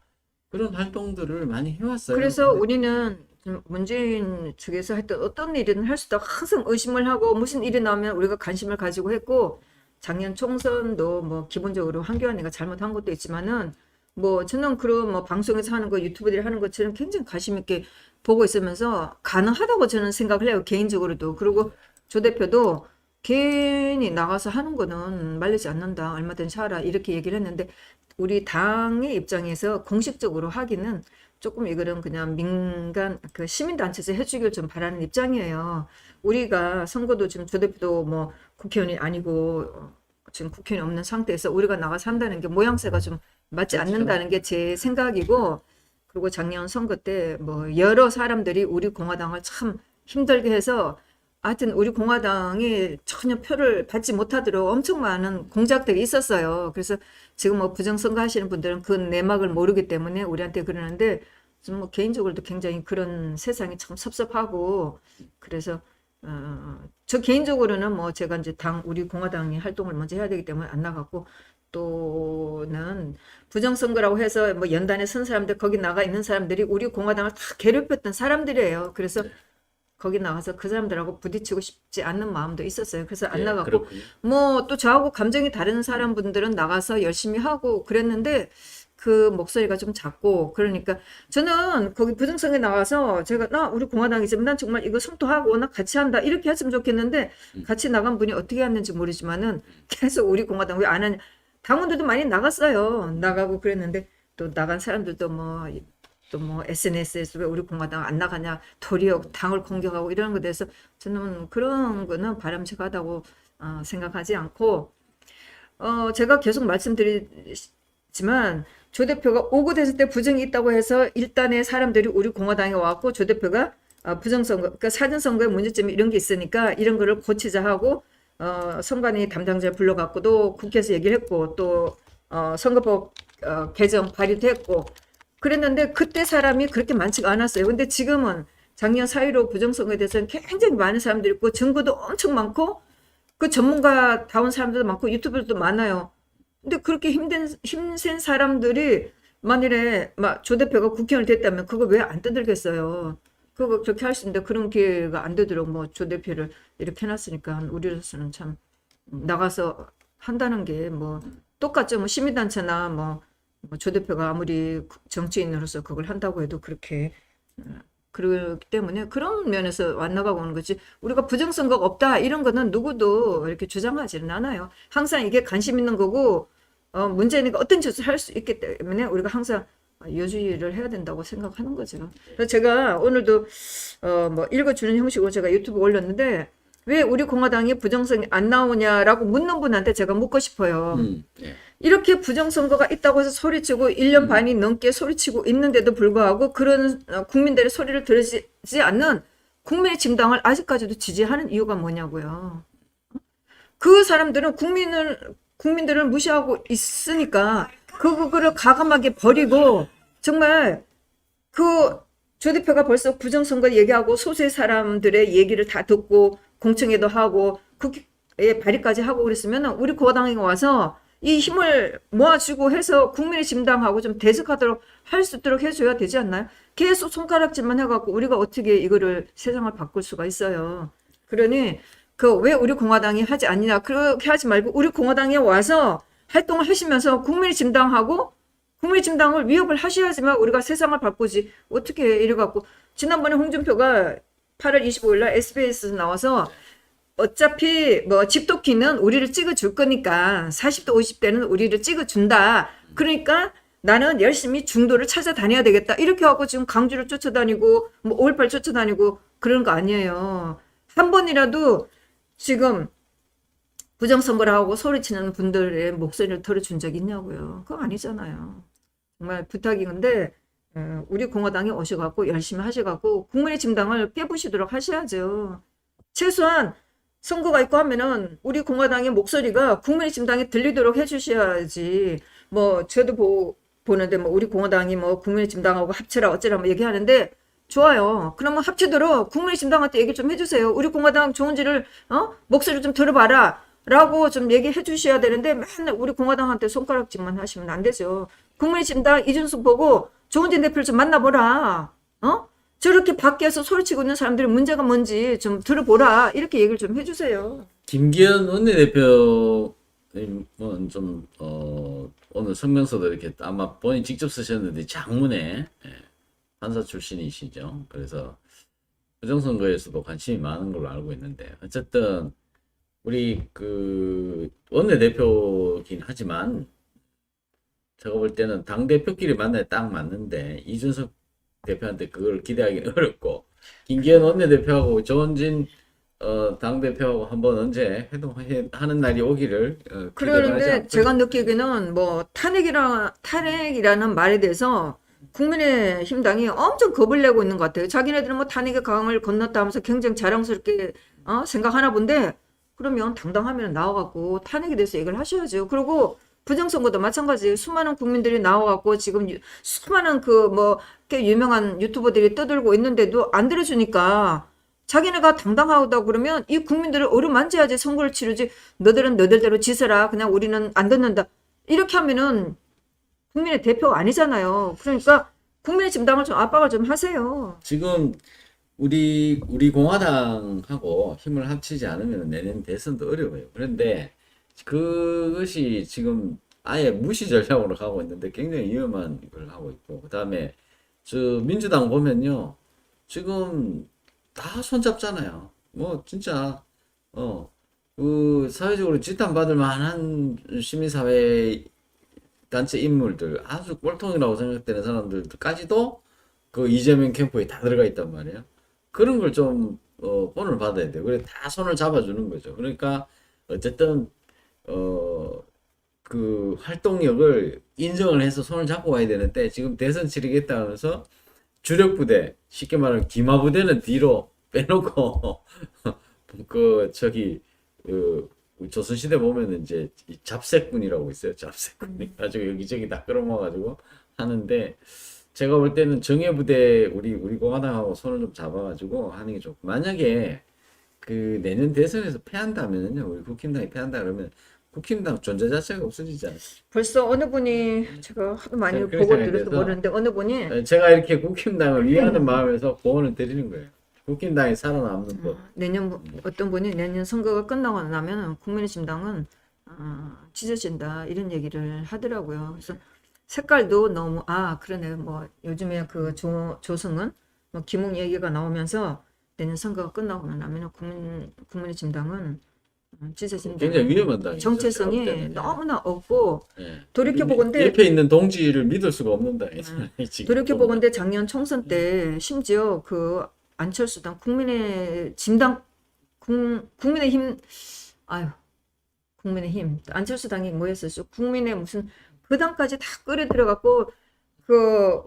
그런 활동들을 많이 해왔어요. 그래서 근데 우리는 좀 문재인 측에서 하여튼 어떤 일이든 할 수도 항상 의심을 하고 무슨 일이 나오면 우리가 관심을 가지고 했고 작년 총선도 뭐 기본적으로 한교안이가 잘못한 것도 있지만은 뭐 저는 그런 뭐 방송에서 하는 거 유튜브들이 하는 것처럼 굉장히 관심 있게 보고 있으면서 가능하다고 저는 생각을 해요. 개인적으로도. 그리고 조 대표도 괜히 나가서 하는 거는 말리지 않는다. 얼마든지 하라. 이렇게 얘기를 했는데 우리 당의 입장에서 공식적으로 하기는 조금 이거는 그냥 민간 그 시민단체에서 해주길 좀 바라는 입장이에요. 우리가 선거도 지금 조 대표도 뭐 국회의원이 아니고 지금 국회의원이 없는 상태에서 우리가 나가서 한다는 게 모양새가 좀 맞지 그렇죠. 않는다는 게 제 생각이고 그리고 작년 선거 때 뭐 여러 사람들이 우리 공화당을 참 힘들게 해서 하여튼 우리 공화당이 전혀 표를 받지 못하도록 엄청 많은 공작들이 있었어요. 그래서 지금 뭐 부정선거 하시는 분들은 그 내막을 모르기 때문에 우리한테 그러는데 좀 뭐 개인적으로도 굉장히 그런 세상이 참 섭섭하고 그래서 저 개인적으로는 뭐 제가 이제 우리 공화당이 활동을 먼저 해야 되기 때문에 안 나갔고 또는 부정선거라고 해서 뭐 연단에 선 사람들 거기 나가 있는 사람들이 우리 공화당을 다 괴롭혔던 사람들이에요. 그래서 거기 나가서 그 사람들하고 부딪히고 싶지 않는 마음도 있었어요. 그래서 안 예, 나갔고 그렇군요. 뭐 또 저하고 감정이 다른 사람분들은 나가서 열심히 하고 그랬는데 그 목소리가 좀 작고 그러니까 저는 거기 부정선거에 나와서 제가 나 우리 공화당이지만 난 정말 이거 성토하고 나 같이 한다 이렇게 했으면 좋겠는데 같이 나간 분이 어떻게 했는지 모르지만은 계속 우리 공화당 왜 안 하냐 당원들도 많이 나갔어요. 나가고 그랬는데 또 나간 사람들도 또 뭐 SNS에서 왜 우리 공화당 안 나가냐 도리어 당을 공격하고 이런 거에 대해서 저는 그런 거는 바람직하다고 생각하지 않고 제가 계속 말씀드리지만 조 대표가 오고 됐을 때 부정이 있다고 해서 일단의 사람들이 우리 공화당에 와갖고 조 대표가 부정선거, 그러니까 사전선거에 문제점이 이런 게 있으니까 이런 거를 고치자 하고 선관위 담당자를 불러갖고도 국회에서 얘기를 했고 또 선거법 개정 발의도 했고 그랬는데 그때 사람이 그렇게 많지가 않았어요. 근데 지금은 작년 4.15 부정선거에 대해서는 굉장히 많은 사람들이 있고 증거도 엄청 많고 그 전문가다운 사람들도 많고 유튜버들도 많아요. 근데 그렇게 힘센 사람들이 만일에 막 조 대표가 국회의원이 됐다면 그거 왜 안 떠들겠어요. 그거 그렇게 할 수 있는데 그런 기회가 안 되도록 뭐 조 대표를 이렇게 해놨으니까 우리로서는 참 나가서 한다는 게 뭐 똑같죠. 뭐 시민단체나 뭐 조 대표가 아무리 정치인으로서 그걸 한다고 해도 그렇게 그렇기 때문에 그런 면에서 완나가고 오는 거지. 우리가 부정선거가 없다 이런 거는 누구도 이렇게 주장하지는 않아요. 항상 이게 관심 있는 거고 문제니까 어떤 짓을 할 수 있기 때문에 우리가 항상 여주의를 해야 된다고 생각하는 거죠. 그래서 제가 오늘도 뭐 읽어주는 형식으로 제가 유튜브 올렸는데 왜 우리 공화당이 부정선거 안 나오냐라고 묻는 분한테 제가 묻고 싶어요. 예. 이렇게 부정선거가 있다고 해서 소리치고 1년 반이 넘게 소리치고 있는데도 불구하고 그런 국민들의 소리를 들으지 않는 국민의 진당을 아직까지도 지지하는 이유가 뭐냐고요. 그 사람들은 국민들을 무시하고 있으니까 그거를 과감하게 버리고 정말 그 조 대표가 벌써 부정선거 얘기하고 소수의 사람들의 얘기를 다 듣고 공청회도 하고 국회에 발의까지 하고 그랬으면 우리 공화당에 와서 이 힘을 모아주고 해서 국민의 진당하고 좀 대적하도록 할 수 있도록 해줘야 되지 않나요? 계속 손가락질만 해갖고 우리가 어떻게 이거를 세상을 바꿀 수가 있어요. 그러니 그 왜 우리 공화당이 하지 않느냐 그렇게 하지 말고 우리 공화당에 와서 활동을 하시면서 국민의 진당하고 국민의 진당을 위협을 하셔야지만 우리가 세상을 바꾸지 어떻게 이래갖고 지난번에 홍준표가 8월 25일 날 SBS에서 나와서 어차피 뭐 집도끼는 우리를 찍어줄 거니까 40대 50대는 우리를 찍어준다. 그러니까 나는 열심히 중도를 찾아다녀야 되겠다. 이렇게 하고 지금 강주를 쫓아다니고 뭐 5.18 쫓아다니고 그런 거 아니에요. 한 번이라도 지금 부정선거를 하고 소리치는 분들의 목소리를 들어준 적 있냐고요. 그거 아니잖아요. 정말 부탁이 근데 우리 공화당에 오셔갖고 열심히 하셔갖고 국민의 진당을 깨부시도록 하셔야죠. 최소한 선거가 있고 하면은 우리 공화당의 목소리가 국민의 진당에 들리도록 해주셔야지. 뭐 저도 보는데 뭐 우리 공화당이 뭐 국민의 진당하고 합쳐라 어쩌라 뭐 얘기하는데 좋아요. 그러면 합치도록 국민의 진당한테 얘기 좀 해주세요. 우리 공화당 좋은지를 목소리 좀 들어봐라 라고 좀 얘기해 주셔야 되는데 맨날 우리 공화당한테 손가락질만 하시면 안 되죠. 국민의 진당 이준석 보고 조은진 대표를 좀 만나보라. 저렇게 밖에서 소리치고 있는 사람들이 문제가 뭔지 좀 들어보라. 이렇게 얘기를 좀 해주세요. 김기현 원내대표는 좀 오늘 성명서도 이렇게 아마 본인 직접 쓰셨는데 장문에 판사 출신이시죠. 그래서 부정선거에서도 관심이 많은 걸로 알고 있는데 어쨌든 우리 그 원내대표긴 하지만 제가 볼 때는 당대표끼리 만나야 딱 맞는데 이준석 대표한테 그걸 기대하기는 어렵고 김기현 원내대표하고 조원진 당대표하고 한번 언제 회동하는 날이 오기를 그러는데 제가 느끼기에는 뭐 탄핵이라는 말에 대해서 국민의힘당이 엄청 겁을 내고 있는 것 같아요. 자기네들은 뭐 탄핵의 강을 건넜다 하면서 굉장히 자랑스럽게 생각하나 본데 그러면 당당하면 나와갖고 탄핵에 대해서 얘기를 하셔야죠. 그리고 부정선거도 마찬가지예요. 수많은 국민들이 나와갖고 지금 수많은 그 뭐 꽤 유명한 유튜버들이 떠들고 있는데도 안 들어주니까 자기네가 당당하다 그러면 이 국민들을 어루만져야지 선거를 치르지 너들은 너들대로 지서라 그냥 우리는 안 듣는다 이렇게 하면은 국민의 대표가 아니잖아요. 그러니까 국민의 진당을 좀 압박을 좀 하세요. 지금 우리 공화당하고 힘을 합치지 않으면 내년 대선도 어려워요. 그런데 그것이 지금 아예 무시 전략으로 가고 있는데 굉장히 위험한 걸 하고 있고 그다음에 저 민주당 보면요 지금 다 손잡잖아요. 뭐 진짜 그 사회적으로 지탄받을 만한 시민사회 단체 인물들 아주 꼴통이라고 생각되는 사람들까지도 그 이재명 캠프에 다 들어가 있단 말이에요. 그런 걸 좀 본을 받아야 돼요. 그래 다 손을 잡아주는 거죠. 그러니까 어쨌든 그 활동력을 인정을 해서 손을 잡고 가야 되는데 지금 대선 치르겠다 하면서 주력 부대, 쉽게 말하면 기마 부대는 뒤로 빼놓고 그 저기 그 조선시대 보면은 이제 이 잡새꾼이라고 있어요. 잡새꾼이 가지고 여기저기 다 끌어모아가지고 하는데 제가 볼 때는 정예부대 우리 공화당하고 손을 좀 잡아가지고 하는 게 좋고 만약에 그 내년 대선에서 패한다면요 우리 국힘당이 패한다 그러면 국힘당 존재 자체가 없어지잖아요. 벌써 어느 분이 제가 하도 많이 그렇게 보고 생각이 들어서 돼서 모르는데 어느 분이 제가 이렇게 국힘당을 위하는 마음에서 조언을 드리는 거예요. 국힘당이 살아남는 법. 내년 어떤 분이 내년 선거가 끝나고 나면 국민의힘당은 찢어진다 이런 얘기를 하더라고요. 그래서 색깔도 너무 그러네 뭐 요즘에 그 조승은 뭐 김웅 얘기가 나오면서 내년 선거가 끝나고 나면 국민의힘당은 찢어진다. 굉장히 위험한 당이죠. 정체성이 제가 볼 때는. 너무나 없고 예. 돌이켜보건대 옆에 있는 동지를 믿을 수가 없는 당이에요. 지금 돌이켜보건대 작년 총선 때 심지어 그 안철수당 국민의힘당 국민의힘 국민의힘 안철수당이 뭐였었죠? 국민의 무슨 그 당까지 다 끌어 들어갔고 그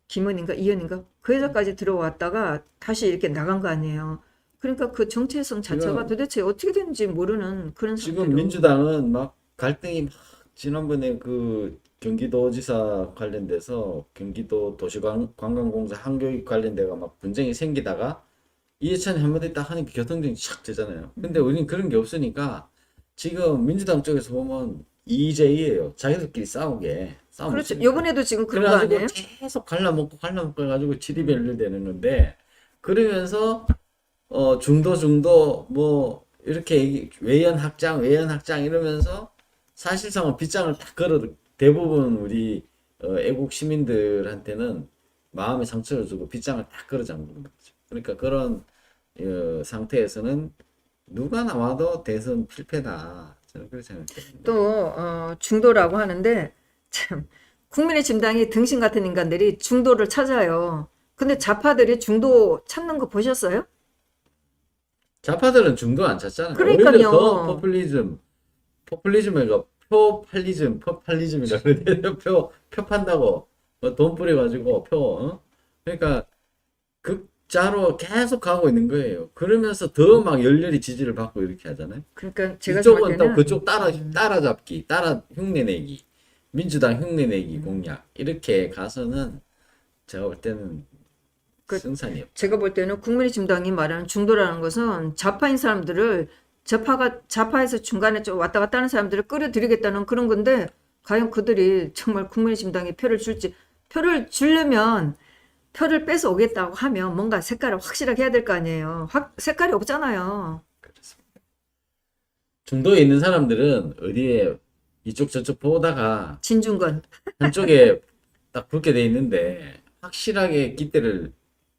김은인가 이현인가 그 여자까지 들어왔다가 다시 이렇게 나간 거 아니에요. 그러니까 그 정체성 자체가 지금- 도대체 어떻게 되는지 모르는 그런 지금 상태로 민주당은 막 갈등이 막 지난번에 그 경기도지사 관련돼서 경기도 도시관광공사 한교육 관련돼가 막 분쟁이 생기다가 이해찬이 한마디 딱 하니까 교통정리 착 되잖아요. 근데 우리는 그런 게 없으니까 지금 민주당 쪽에서 보면 EJ예요. 자기들끼리 싸우게. 싸움 그렇죠. 없으니까. 요번에도 지금 그런 거 그래가지고 아니에요? 계속 갈라먹고 해가지고 치리벨을 되는데 그러면서 중도 뭐 이렇게 외연 확장 이러면서 사실상은 빗장을 다 걸어 대부분 우리 애국 시민들한테는 마음의 상처를 주고 빗장을 다 걸어 잠그는 거죠. 그러니까 그런 상태에서는 누가 나와도 대선 필패다. 저는 그렇게 생각해요. 또 중도라고 하는데 참 국민의힘당이 등신 같은 인간들이 중도를 찾아요. 근데 좌파들이 중도 찾는 거 보셨어요? 좌파들은 중도 안 찾잖아요. 그러니까요. 오히려 더 포퓰리즘이가 퍼팔리즘이라 그러는데 표 판다고 돈 뿌려가지고 그러니까 극자로 계속 가고 있는 거예요. 그러면서 더 막 열렬히 지지를 받고 이렇게 하잖아요. 그러니까 제가 이쪽은 생각할 또 때는 그쪽 따라잡기, 흉내내기, 민주당 흉내내기 공약 이렇게 가서는 제가 볼 때는 그- 승산이 없다. 제가 볼 때는 국민의힘당이 말하는 중도라는 것은 좌파인 사람들을 좌파에서 중간에 좀 왔다 갔다 하는 사람들을 끌어들이겠다는 그런 건데 과연 그들이 정말 국민의힘당에 표를 줄지 표를 주려면 표를 뺏어 오겠다고 하면 뭔가 색깔을 확실하게 해야 될 거 아니에요. 색깔이 없잖아요. 그렇습니다. 중도에 있는 사람들은 어디에 이쪽 저쪽 보다가 진중권. 한쪽에 딱 붙게 돼 있는데 확실하게 깃대를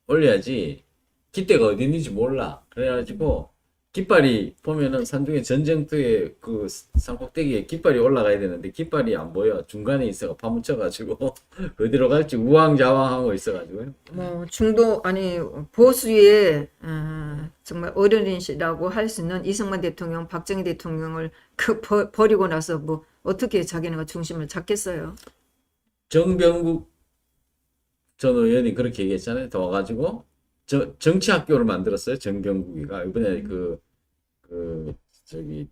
올려야지 깃대가 어디 있는지 몰라. 그래가지고 깃발이 보면은 산중에 전쟁터에 그 산꼭대기에 깃발이 올라가야 되는데 깃발이 안 보여. 중간에 있어가 파묻혀가지고 어디로 갈지 우왕좌왕하고 있어가지고요. 뭐 중도 아니 보수의 정말 어른이시라고 할 수 있는 이승만 대통령, 박정희 대통령을 버리고 나서 뭐 어떻게 자기네가 중심을 잡겠어요? 정병국 전 의원이 그렇게 얘기했잖아요. 더 와가지고 정치학교를 만들었어요. 정병국이가 이번에 저기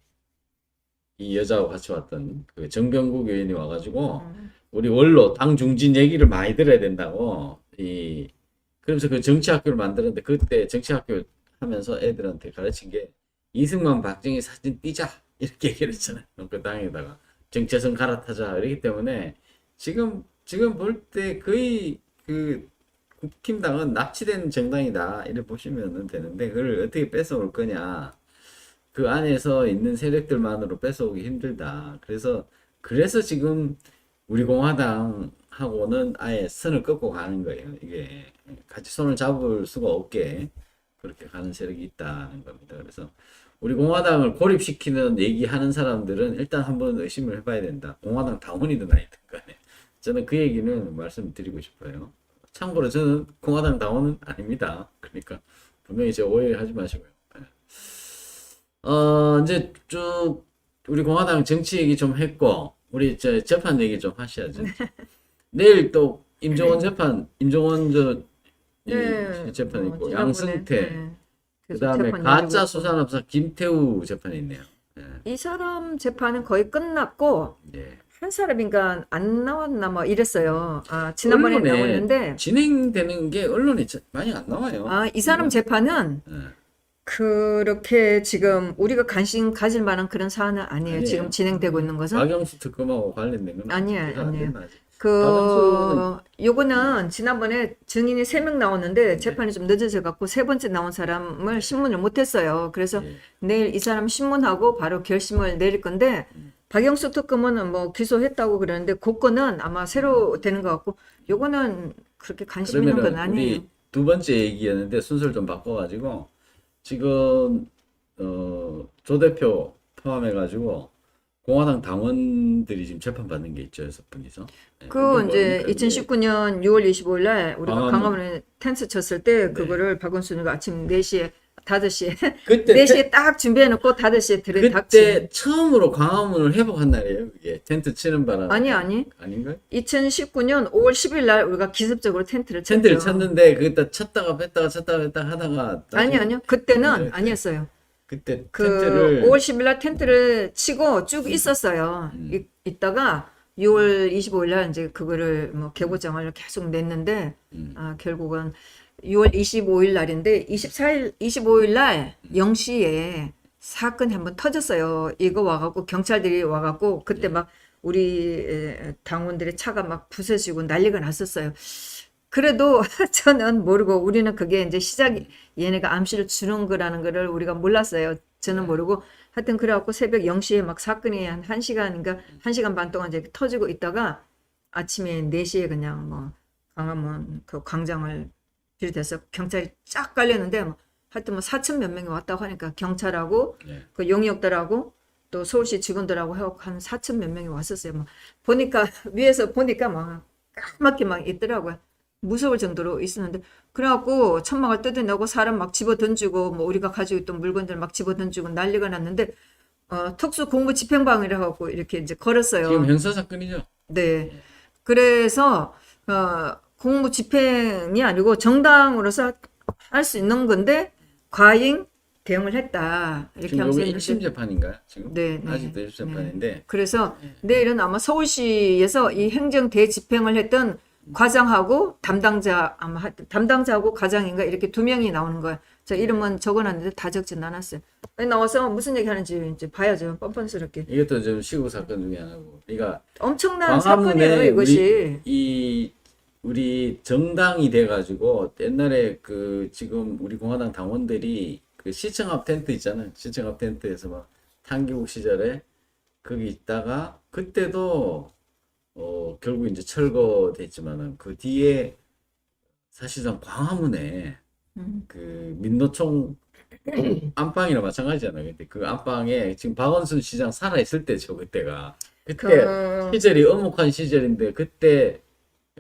이 여자하고 같이 왔던 그 정병국 의원이 와가지고 우리 원로 당 중진 얘기를 많이 들어야 된다고 그러면서 그 정치학교를 만들었는데 그때 정치학교 하면서 애들한테 가르친 게 이승만 박정희 사진 띄자 이렇게 얘기를 했잖아요. 그 당에다가 정체성 갈아타자 이렇기 때문에 지금 볼 때 거의 그 국힘당은 납치된 정당이다 이렇게 보시면 되는데 그걸 어떻게 뺏어올 거냐 그 안에서 있는 세력들만으로 뺏어오기 힘들다. 그래서 지금 우리 공화당하고는 아예 선을 긋고 가는 거예요. 이게 같이 손을 잡을 수가 없게 그렇게 가는 세력이 있다는 겁니다. 그래서 우리 공화당을 고립시키는 얘기하는 사람들은 일단 한번 의심을 해봐야 된다. 공화당 당원이든 아니든 간에 저는 그 얘기는 말씀드리고 싶어요. 참고로 저는 공화당 당원은 아닙니다. 그러니까 분명히 제가 오해하지 마시고요. 이제 쭉 우리 공화당 정치 얘기 좀 했고 우리 저 재판 얘기 좀 하셔야죠. 내일 또 임종원 재판, 임종원 이 재판 있고 지난번에, 양승태, 네. 계속 그다음에 재판 가짜 열리고 있고. 수산업자 김태우 재판이 있네요. 예. 이 사람 재판은 거의 끝났고 예. 한 사람인가 안 나왔나 뭐 이랬어요. 아, 지난번에 언론에 나왔는데 진행되는 게 언론에 많이 안 나와요. 아, 이 사람 재판은 예. 그렇게 지금 우리가 관심 가질 만한 그런 사안은 아니에요. 아니에요. 지금 진행되고 있는 것은 박영수 특검하고 관련된 건 아니에요, 조사 안 아니에요. 됐나 아직. 요거는 지난번에 증인이 3명 나왔는데 재판이 좀 늦어져 갖고 세 번째 나온 사람을 신문을 못 했어요. 그래서 예. 내일 이 사람 신문하고 바로 결심을 내릴 건데 박영수 특검은 뭐 기소했다고 그러는데 그 건은 아마 새로 되는 것 같고 요거는 그렇게 관심 있는 건 그러면은 아니에요. 우리 두 번째 얘기였는데 순서를 좀 바꿔가지고 지금 조 대표 포함해가지고 공화당 당원들이 지금 재판받는 게 있죠, 6분이서. 그 이제 2019년 6월 25일 날 우리가 광화문. 광화문에 텐트 쳤을 때 그거를 박원순이가 아침 4시에 5시에 그때 4시에 딱 준비해 놓고 5시에 들이 그때 닥치. 처음으로 광화문을 회복한 날이에요, 그게. 텐트 치는 바람에. 아니. 아닌가요? 2019년 5월 10일 날 우리가 기습적으로 텐트를 쳤죠. 텐트를 쳤는데 그때 쳤다가 뺐다가 하다가 아니요. 그때는 네. 아니었어요. 그때 그 텐트를 5월 10일 날 텐트를 치고 쭉 있었어요. 있다가 6월 25일 날 이제 그거를 뭐 개고장을 계속 냈는데 결국은 6월 25일 날인데 25일 날 0시에 사건이 한번 터졌어요. 이거 와갖고 경찰들이 와갖고 그때 막 우리 당원들의 차가 막 부서지고 난리가 났었어요. 그래도 저는 모르고 우리는 그게 이제 시작이 얘네가 암시를 주는 거라는 거를 우리가 몰랐어요. 저는 모르고 하여튼 그래갖고 새벽 0시에 막 사건이 한 1시간인가 1시간 반 동안 이제 터지고 있다가 아침에 4시에 그냥 뭐 광화문 그 광장을 비롯해서 경찰이 쫙 깔렸는데 뭐 하여튼 뭐 4천 몇 명이 왔다고 하니까 경찰하고 네. 그 용역들하고 또 서울시 직원들하고 해갖고 한 4천 몇 명이 왔었어요. 뭐 보니까 위에서 보니까 막 까맣게 막 있더라고요. 무서울 정도로 있었는데 그래갖고 천막을 뜯어내고 사람 막 집어 던지고 뭐 우리가 가지고 있던 물건들 막 집어 던지고 난리가 났는데 특수 공무 집행방이라 갖고 이렇게 이제 걸었어요. 지금 형사 사건이죠. 네. 그래서 공무 집행이 아니고 정당으로서 할 수 있는 건데 과잉 대응을 했다. 이렇게 지금 하면서 여기 했는데 1심 재판인가요? 지금 네, 네, 아직도 1심 재판인데 그래서 내일은 아마 서울시에서 이 행정 대집행을 했던 과장하고 담당자 아마 담당자하고 과장인가 이렇게 2명이 나오는 거예요. 저 이름은 적어놨는데 다 적진 않았어요. 나와서 무슨 얘기 하는지 이제 봐야죠. 뻔뻔스럽게. 이것도 좀 시국 사건 중에 하나고. 그러니까 엄청난 사건이에요, 이것이. 우리 정당이 돼가지고 옛날에 그 지금 우리 공화당 당원들이 그 시청 앞 텐트 있잖아요. 시청 앞 텐트에서 막 탄기국 시절에 거기 있다가 그때도 결국 이제 철거됐지만은 그 뒤에 사실상 광화문에 그 민노총 안방이랑 마찬가지잖아요. 근데 그 안방에 지금 박원순 시장 살아 있을 때죠. 그때가 그때 시절이 엄혹한 시절인데 그때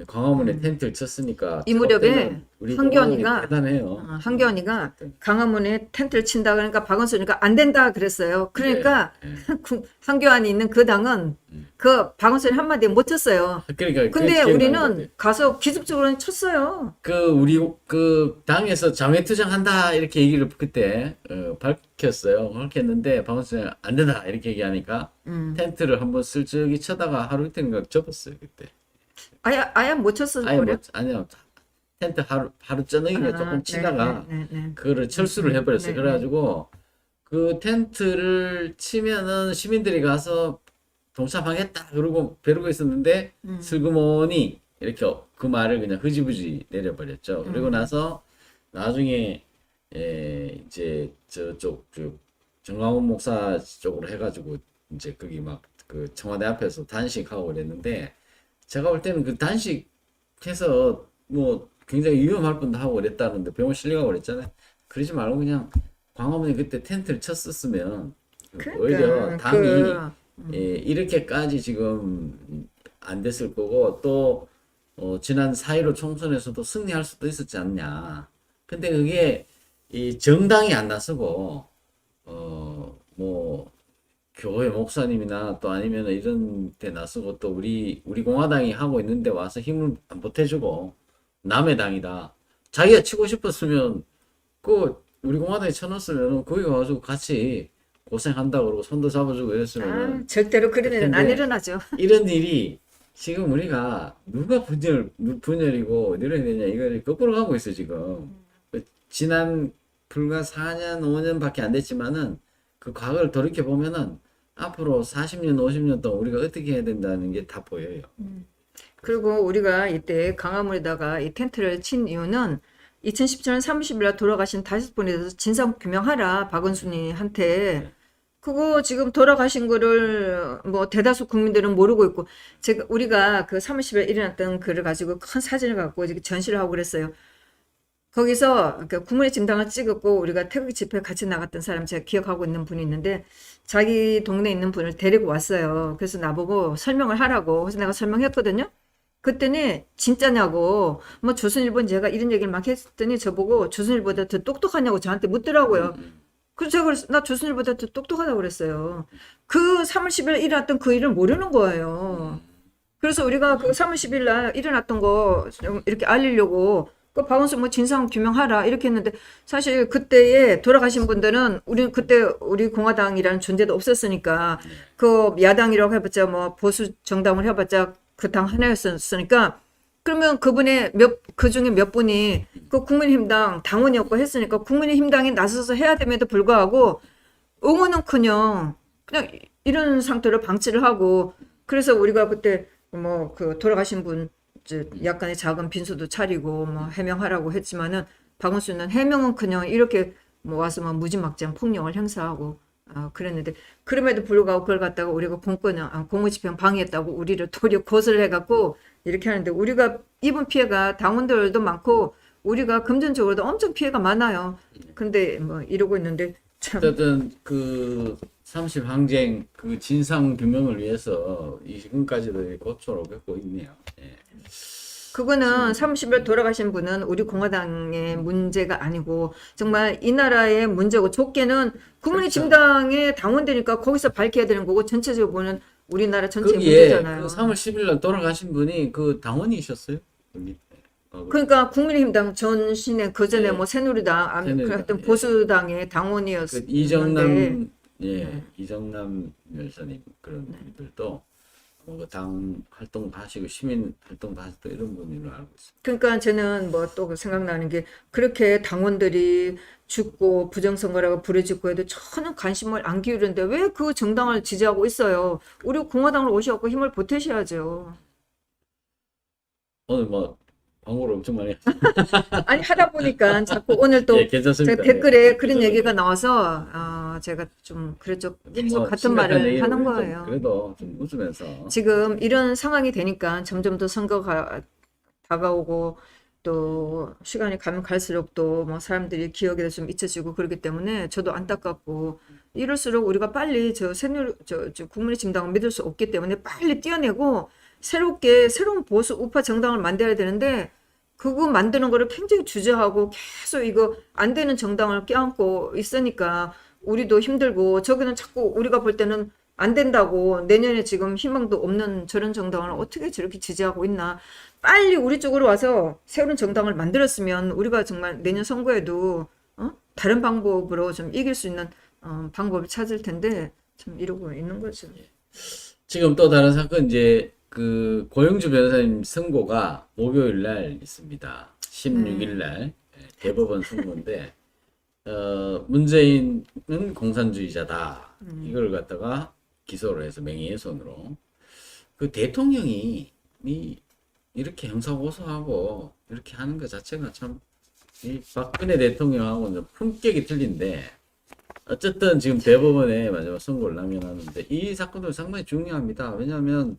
광화문에 텐트를 쳤으니까 이 무렵에 우리 황교안이가 대단해요. 황교안이가 강화문에 텐트를 친다 그러니까 박원순이가 안 된다 그랬어요. 그러니까 네. 황교안이 있는 그 당은 그 박원순이 한마디 못 쳤어요. 그러니까 근데 그게 우리는 기억나는데. 가서 기습적으로 쳤어요. 우리 그 당에서 장외투쟁한다 이렇게 얘기를 그때 밝혔어요. 밝혔는데 박원순이 안 된다 이렇게 얘기하니까 텐트를 한번 슬쩍이 쳐다가 하루 이틀인가 접었어요 그때. 아예 못 쳤어 아니 버려. 아니요 텐트 하루 저녁에 조금 치다가 네. 그거를 철수를 해버렸어요. 그래가지고 그 텐트를 치면은 시민들이 가서 동참하겠다 그러고 있었는데 슬그머니 이렇게 그 말을 그냥 흐지부지 내려버렸죠. 그리고 나서 나중에 이제 저쪽 정광훈 목사 쪽으로 해가지고 이제 거기 막 그 청와대 앞에서 단식하고 그랬는데 제가 볼 때는 그 단식해서 뭐 굉장히 위험할 뻔도 하고 그랬다는데 병원 실려가고 그랬잖아요. 그러지 말고 그냥 광화문에 그때 텐트를 쳤었으면 오히려 당이 이렇게까지 지금 안 됐을 거고 또 지난 4.15 총선에서도 승리할 수도 있었지 않냐. 근데 그게 이 정당이 안 나서고 뭐 교회 목사님이나 또 아니면 이런 데 나서고 또 우리 공화당이 하고 있는데 와서 힘을 안 보태주고 남의 당이다. 자기가 치고 싶었으면 그 우리 공화당에 쳐놨으면 거기 가가지고 같이 고생한다 그러고 손도 잡아주고 이랬으면은 절대로 그런 일은 안 근데 일어나죠. 이런 일이 지금 우리가 누가 분열이고 이래야 되냐 이걸 거꾸로 가고 있어 지금. 지난 불과 4년 5년밖에 안 됐지만은 그 과거를 돌이켜 보면은 앞으로 40년 50년 동안 우리가 어떻게 해야 된다는 게 다 보여요. 그리고 우리가 이때 강화문에다가 이 텐트를 친 이유는 2017년 30일 날 돌아가신 5분에 대해서 진상 규명하라 박은순이한테. 그거 지금 돌아가신 거를 뭐 대다수 국민들은 모르고 있고 우리가 그 30일 일어났던 글을 가지고 큰 사진을 갖고 이렇게 전시를 하고 그랬어요. 거기서 그러니까 국민의 진당을 찍었고 우리가 태극기 집회 같이 나갔던 사람 제가 기억하고 있는 분이 있는데 자기 동네에 있는 분을 데리고 왔어요. 그래서 나보고 설명을 하라고. 그래서 내가 설명했거든요. 그랬더니 진짜냐고 뭐 조선일보 제가 이런 얘기를 막 했더니 저보고 조선일보다 더 똑똑하냐고 저한테 묻더라고요. 그래서 제가 그래서 나 조선일보다 더 똑똑하다고 그랬어요. 그 3월 10일 일어났던 그 일을 모르는 거예요. 그래서 우리가 그 3월 10일 날 일어났던 거 좀 이렇게 알리려고 그 박원순 뭐 진상 규명하라 이렇게 했는데 사실 그때에 돌아가신 분들은 우리 그때 우리 공화당이라는 존재도 없었으니까 그 야당이라고 해봤자 뭐 보수 정당을 해봤자 그 당 하나였으니까 그러면 그분의 그 중에 몇 분이 그 국민의힘당 당원이었고 했으니까 국민의힘당이 나서서 해야 됨에도 불구하고 응원은커녕 그냥 이런 상태로 방치를 하고 그래서 우리가 그때 뭐 그 돌아가신 분 약간의 작은 빈소도 차리고 뭐 해명하라고 했지만은 박원순은 해명은커녕 이렇게 뭐 와서 막 무지막지한 폭력을 행사하고 그랬는데 그럼에도 불구하고 그걸 갖다가 우리가 공무집행 방해했다고 우리를 도리어 고소를 해갖고 이렇게 하는데 우리가 입은 피해가 당원들도 많고 우리가 금전적으로도 엄청 피해가 많아요. 근데 뭐 이러고 있는데 참 어쨌든 그 30 항쟁 그 진상 규명을 위해서 지금까지도 고초를 겪고 있네요. 예. 그거는 30일 돌아가신 분은 우리 공화당의 문제가 아니고 정말 이 나라의 문제고 좁게는 국민의 그렇죠. 진당의 당원되니까 거기서 밝혀야 되는 거고 전체적으로 보면 우리나라 전체 거기에 문제잖아요. 그 3월 10일 날 돌아가신 분이 그 당원이셨어요? 그 밑에. 그러니까 국민의힘당 전신에 그 전에 네. 뭐 새누리당, 새누리당, 하여튼 예. 보수당의 그 당원이었는데 이정남 네. 이정남 열사님 그런 분들도 당 활동도 하시고 시민 활동도 하시고 이런 분으로 알고 있습니다. 그러니까 저는 뭐 또 생각나는 게 그렇게 당원들이 죽고 부정선거라고 부르짖고 해도 전혀 관심을 안 기울이는데 왜 그 정당을 지지하고 있어요? 우리 공화당을 오셔갖고 힘을 보태셔야죠. 오늘 뭐 광고를 엄청 많이 아니 하다 보니까 자꾸 오늘 또 예, 괜찮습니다. 제가 댓글에 예, 그런 그래서 얘기가 나와서 제가 좀 그랬죠. 뭐 같은 심각한 말을 얘기를 하는 좀 거예요. 그래도 좀 웃으면서 지금 이런 상황이 되니까 점점 더 선거가 다가오고 또 시간이 가면 갈수록 또 뭐 사람들이 기억에서 좀 잊혀지고 그러기 때문에 저도 안타깝고 이럴수록 우리가 빨리 저 국민의 진당을 믿을 수 없기 때문에 빨리 띄어내고 새로운 보수 우파 정당을 만들어야 되는데 그거 만드는 거를 굉장히 주저하고 계속 이거 안 되는 정당을 껴안고 있으니까 우리도 힘들고 저기는 자꾸 우리가 볼 때는 안 된다고 내년에 지금 희망도 없는 저런 정당을 어떻게 저렇게 지지하고 있나. 빨리 우리 쪽으로 와서 새로운 정당을 만들었으면 우리가 정말 내년 선거에도 다른 방법으로 좀 이길 수 있는 방법을 찾을 텐데 참 이러고 있는 거죠. 지금 또 다른 사건 이제 그 고영주 변호사님 선고가 목요일 날 있습니다. 16일 날 대법원 선고인데 문재인은 공산주의자다. 이걸 갖다가 기소를 해서 명예훼손으로 그 대통령이 이렇게 형사고소하고 이렇게 하는 것 자체가 참 이 박근혜 대통령하고는 품격이 틀린데 어쨌든 지금 대법원에 마지막 선고를 남겨놨는데 이 사건도 상당히 중요합니다. 왜냐하면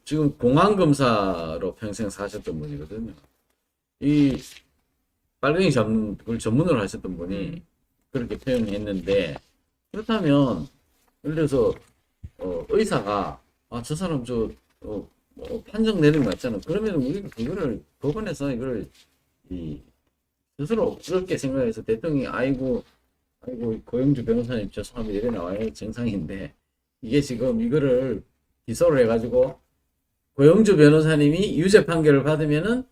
지금 공안검사로 평생 사셨던 분이거든요. 이 빨갱이 잡는 걸 전문으로 하셨던 분이 그렇게 표현했는데 그렇다면 예를 들어서 의사가 저 사람 판정 내리는 거 있잖아. 그러면 우리가 그거를 법원에서 이걸 스스로 그렇게 생각해서 대통령이 아이고 아이고 고영주 변호사님 죄송합니다 이래 나와요 정상인데 이게 지금 이거를 기소를 해가지고 고영주 변호사님이 유죄 판결을 받으면은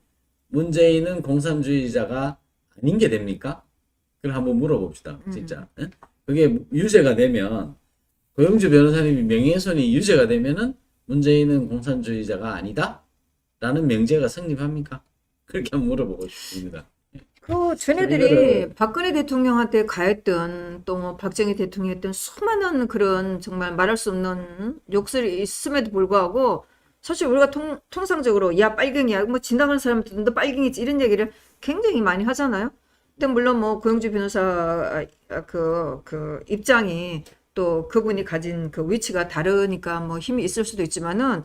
문재인은 공산주의자가 아닌 게 됩니까? 그걸 한번 물어봅시다 진짜. 응? 그게 유죄가 되면 고영주 변호사님이 명예훼손이 유죄가 되면은 문재인은 공산주의자가 아니다? 라는 명제가 성립합니까? 그렇게 한번 물어보고 싶습니다. 그 쟤네들이 이거를- 박근혜 대통령한테 가했던 또 뭐 박정희 대통령이 했던 수많은 그런 정말 말할 수 없는 욕설이 있음에도 불구하고 사실 우리가 통상적으로 야 빨갱이야 뭐 진단하는 사람들도 너 빨갱이지 이런 얘기를 굉장히 많이 하잖아요. 근데 물론 뭐 고영주 변호사 그 입장이 또 그분이 가진 그 위치가 다르니까 뭐 힘이 있을 수도 있지만은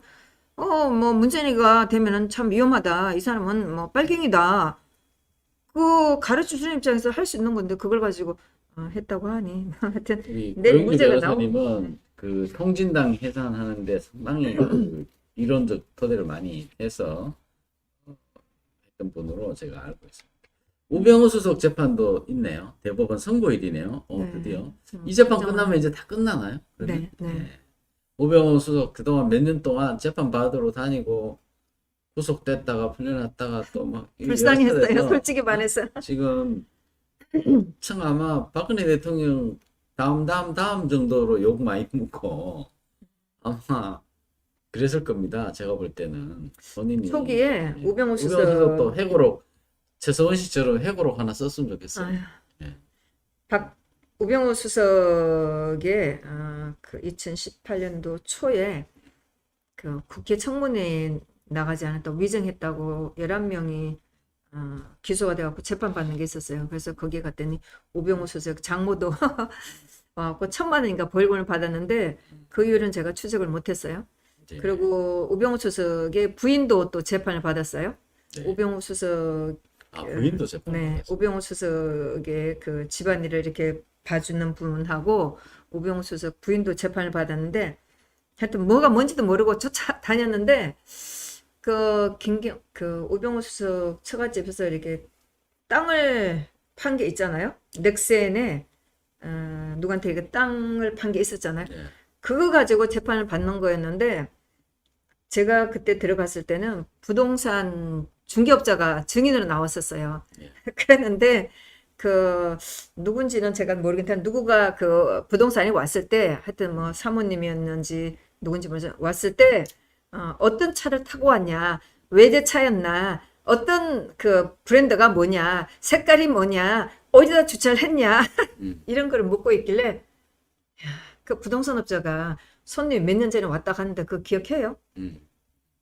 뭐 문재인이가 되면은 참 위험하다. 이 사람은 뭐 빨갱이다. 그 가르쳐 주는 입장에서 할 수 있는 건데 그걸 가지고 했다고 하니 하여튼 우리 내일 고영주 문제가 변호사님은 그 통진당 해산하는데 상당히 그 이론적 토대를 많이 해서 했던 분으로 제가 알고 있습니다. 우병우 수석 재판도 있네요. 대법원 선고일이네요. 네. 드디어 이 재판 그동안- 끝나면 이제 다 끝나나요? 그러면? 네. 우병우 수석 그동안 몇 년 동안 재판 받으러 다니고 구속됐다가 풀려났다가 또 막 불쌍했어요. 솔직히 말해서. 지금 청 아마 박근혜 대통령 다음 정도로 욕 많이 먹고 아마 그랬을 겁니다. 제가 볼 때는 본인이 초기에 우병우 수석 수석도 해고록 최서원 씨처럼 해고록 하나 썼으면 좋겠어요. 아유, 예. 우병우 수석의 그 2018년도 초에 그 국회 청문회에 나가지 않았다고 위증했다고 11명이 기소가 돼갖고 재판받는 게 있었어요. 그래서 거기에 갔더니 우병우 수석 장모도 와갖고 1,000만 원인가 벌금을 받았는데 그 이유는 제가 추적을 못했어요. 이제, 그리고 우병우 수석의 부인도 또 재판을 받았어요. 네. 우병우 수석 부인도 재판. 네, 우병우 수석의 그 집안일을 이렇게 봐주는 분하고 우병우 수석 부인도 재판을 받았는데 하여튼 뭐가 뭔지도 모르고 쫓아다녔는데 그 우병우 수석 처갓집에서 이렇게 땅을 판 게 있잖아요. 넥센에 누구한테 이렇게 땅을 판 게 있었잖아요. 예. 그거 가지고 재판을 받는 거였는데 제가 그때 들어갔을 때는 부동산 중개업자가 증인으로 나왔었어요. 예. 그랬는데 그 누군지는 제가 모르겠는데 누구가 그 부동산에 왔을 때 하여튼 뭐 사모님이었는지 누군지 모르죠. 왔을 때 어떤 차를 타고 왔냐, 외제차였나, 어떤 그 브랜드가 뭐냐, 색깔이 뭐냐, 어디다 주차를 했냐 이런 거를 묻고 있길래 그 부동산 업자가 손님 몇 년 전에 왔다 갔는데 그거 기억해요?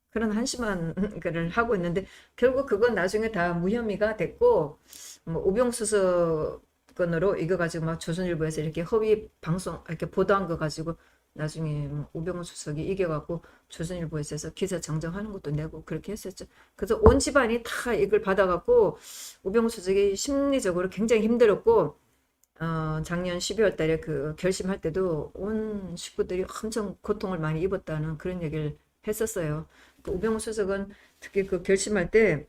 그런 한심한 거를 하고 있는데 결국 그건 나중에 다 무혐의가 됐고 뭐 우병수석 건으로 이거 가지고 막 조선일보에서 이렇게 허위 방송 이렇게 보도한 거 가지고 나중에 뭐 우병우 수석이 이겨갖고 조선일보에서 기사 정정하는 것도 내고 그렇게 했었죠. 그래서 온 집안이 다 이걸 받아갖고 우병우 수석이 심리적으로 굉장히 힘들었고 작년 12월 달에 그 결심할 때도 온 식구들이 엄청 고통을 많이 입었다는 그런 얘기를 했었어요. 그 우병우 수석은 특히 그 결심할 때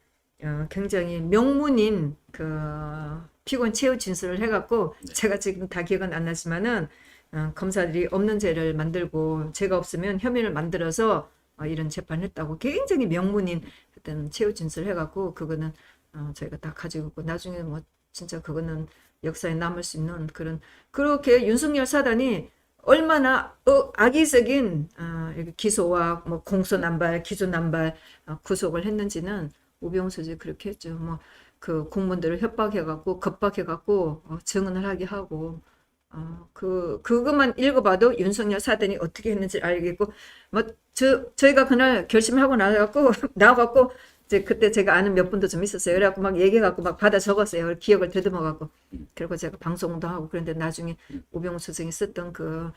굉장히 명문인 그 피고인 최후 진술을 해갖고 제가 지금 다 기억은 안 나지만은 검사들이 없는 죄를 만들고 죄가 없으면 혐의를 만들어서 이런 재판을 했다고 굉장히 명문인 어떤 최후 진술을 해갖고 그거는 저희가 다 가지고 있고 나중에 뭐 진짜 그거는 역사에 남을 수 있는 그런 그렇게 윤석열 사단이 얼마나 악의적인 기소와 뭐 공소남발, 기소남발 구속을 했는지는 우병우 수석이 그렇게 했죠. 뭐 그 공무원들을 협박해갖고 겁박해갖고 증언을 하게 하고 그것만 읽어봐도 윤석열 사단이 어떻게 했는지 알겠고 뭐 저희가 그날 결심하고 나와갖고 이제 그때 제가 아는 몇 분도 좀 있었어요. 그래갖고 막 얘기해갖고 막 받아 적었어요. 기억을 더듬어갖고 그리고 제가 방송도 하고 그런데 나중에 우병우 수석이 썼던 그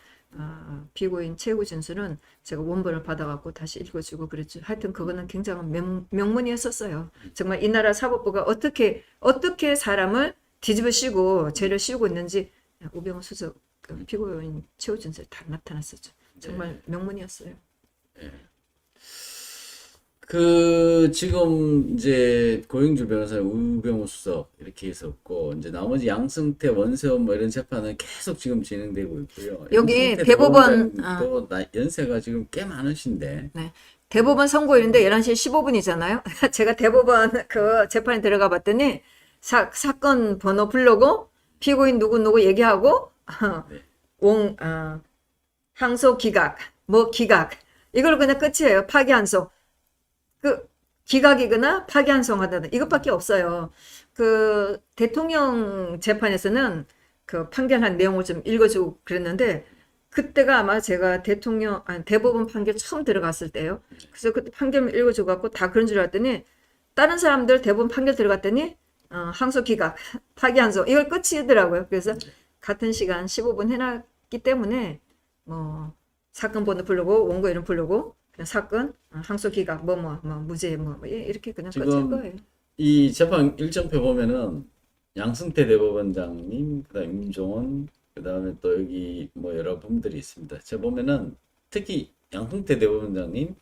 피고인 최후 진술은 제가 원본을 받아갖고 다시 읽어주고 그랬죠. 하여튼 그거는 굉장한 명문이었었어요. 정말 이 나라 사법부가 어떻게 사람을 뒤집어 씌우고 죄를 씌우고 있는지 우병우 수석 그 피고인 최후 진술 다 나타났었죠. 정말 명문이었어요. 지금 이제 고영주 변호사, 우병우 수석 이렇게 있었고 이제 나머지 양승태, 원세훈 뭐 이런 재판은 계속 지금 진행되고 있고요. 여기 양승태 대법원, 대법원장도 연세가 지금 꽤 많으신데 네. 대법원 선고일인데 11시 15분이잖아요. 제가 대법원 그 재판에 들어가 봤더니 사건 번호 부르고 피고인 누구 얘기하고 네. 항소 기각, 뭐 기각 이걸로 그냥 끝이에요. 파기환송. 그 기각이거나 파기환송하다는 이것밖에 없어요. 그 대통령 재판에서는 그 판결한 내용을 좀 읽어주고 그랬는데 그때가 아마 제가 대법원 판결 처음 들어갔을 때요. 그래서 그때 판결을 읽어주고 갖고 다 그런 줄 알았더니 다른 사람들 대법원 판결 들어갔더니 항소 기각, 파기환송 이걸 끝이더라고요. 그래서 같은 시간 15분 해놨기 때문에 뭐 사건 번호 부르고 원고 이름 부르고 그냥 사건 항소 기각 무죄 이렇게 그냥 끝일 지금 거예요. 이 재판 일정표 보면은 양승태 대법원장님, 그다음 임종원, 그다음에 또 여기 뭐 여러 분들이 있습니다. 제가 보면은 특히 양승태 대법원장님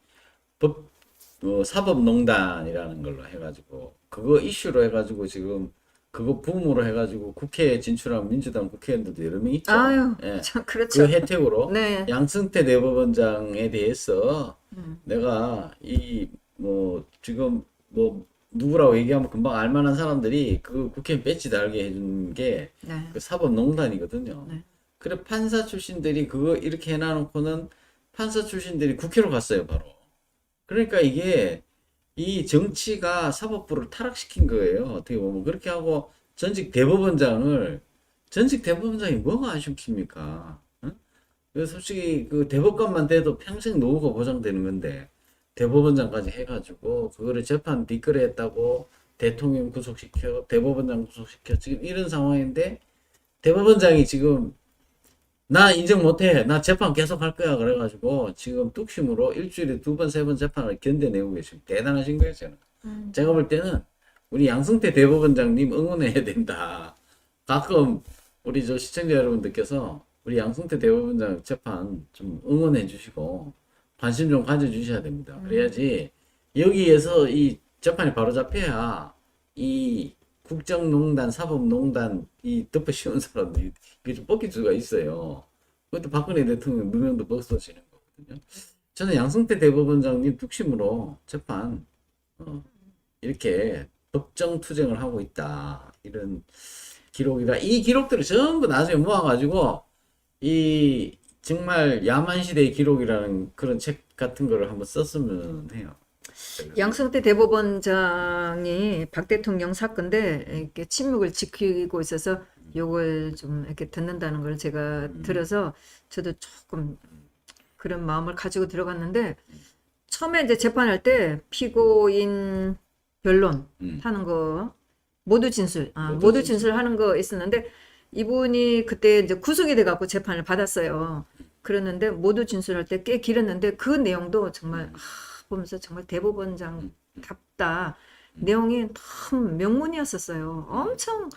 사법농단이라는 걸로 해가지고 그거 이슈로 해가지고 지금 그거 붐으로 해가지고 국회에 진출한 민주당 국회의원들도 여러 명 있죠. 아유, 예. 참 그렇죠. 그 혜택으로 네. 양승태 대법원장에 대해서 내가 지금 뭐 누구라고 얘기하면 금방 알만한 사람들이 그 국회의원 배지 달게 해준 게 네. 그 사법농단이거든요. 네. 그래 판사 출신들이 그거 이렇게 해놔놓고는 판사 출신들이 국회로 갔어요, 바로. 그러니까 이게 이 정치가 사법부를 타락시킨 거예요. 어떻게 보면 그렇게 하고 전직 대법원장이 뭐가 아쉽습니까? 응? 그래서 솔직히 그 대법관만 돼도 평생 노후가 보장되는 건데 대법원장까지 해가지고 그거를 재판 뒷거래 했다고 대통령 구속시켜 대법원장 구속시켜 지금 이런 상황인데 대법원장이 지금 나 인정 못해. 나 재판 계속 할 거야. 그래가지고 지금 뚝심으로 일주일에 2번, 3번 재판을 견뎌내고 계시고 대단하신 거예요, 저는. 제가 볼 때는 우리 양승태 대법원장님 응원해야 된다. 가끔 우리 저 시청자 여러분들께서 우리 양승태 대법원장 재판 좀 응원해 주시고 관심 좀 가져주셔야 됩니다. 그래야지 여기에서 이 재판이 바로 잡혀야 이 국정농단, 사법농단 이 덮어 씌운 사람들이 이게 좀 뽑힐 수가 있어요. 그것도 박근혜 대통령 누명도 벗어지는 거거든요. 저는 양승태 대법원장님 뚝심으로 재판 이렇게 법정 투쟁을 하고 있다. 이런 기록이다. 이 기록들을 전부 나중에 모아가지고 이 정말 야만 시대의 기록이라는 그런 책 같은 거를 한번 썼으면 해요. 양승태 대법원장이 박 대통령 사건인데 이렇게 침묵을 지키고 있어서 욕을 좀 이렇게 듣는다는 걸 제가 들어서 저도 조금 그런 마음을 가지고 들어갔는데 처음에 이제 재판할 때 피고인 변론 하는 거 모두 진술하는 거 있었는데 이분이 그때 이제 구속이 돼 갖고 재판을 받았어요. 그랬는데 모두 진술할 때 꽤 길었는데 그 내용도 정말 보면서 정말 대법원장답다. 내용이 너무 명문이었었어요. 엄청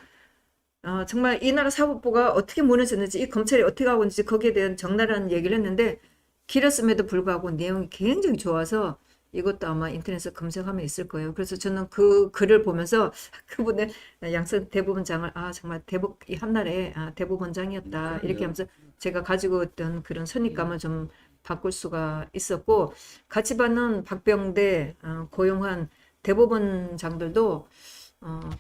정말 이 나라 사법부가 어떻게 무너졌는지 이 검찰이 어떻게 하고 있는지 거기에 대한 적나라한 얘기를 했는데 길었음에도 불구하고 내용이 굉장히 좋아서 이것도 아마 인터넷에 검색하면 있을 거예요. 그래서 저는 그 글을 보면서 그분의 양승 대법원장을 정말 이 한날에 대법원장이었다 이렇게 하면서 제가 가지고 있던 그런 선입감을 좀 바꿀 수가 있었고 같이 받는 박병대 고용한 대법원장들도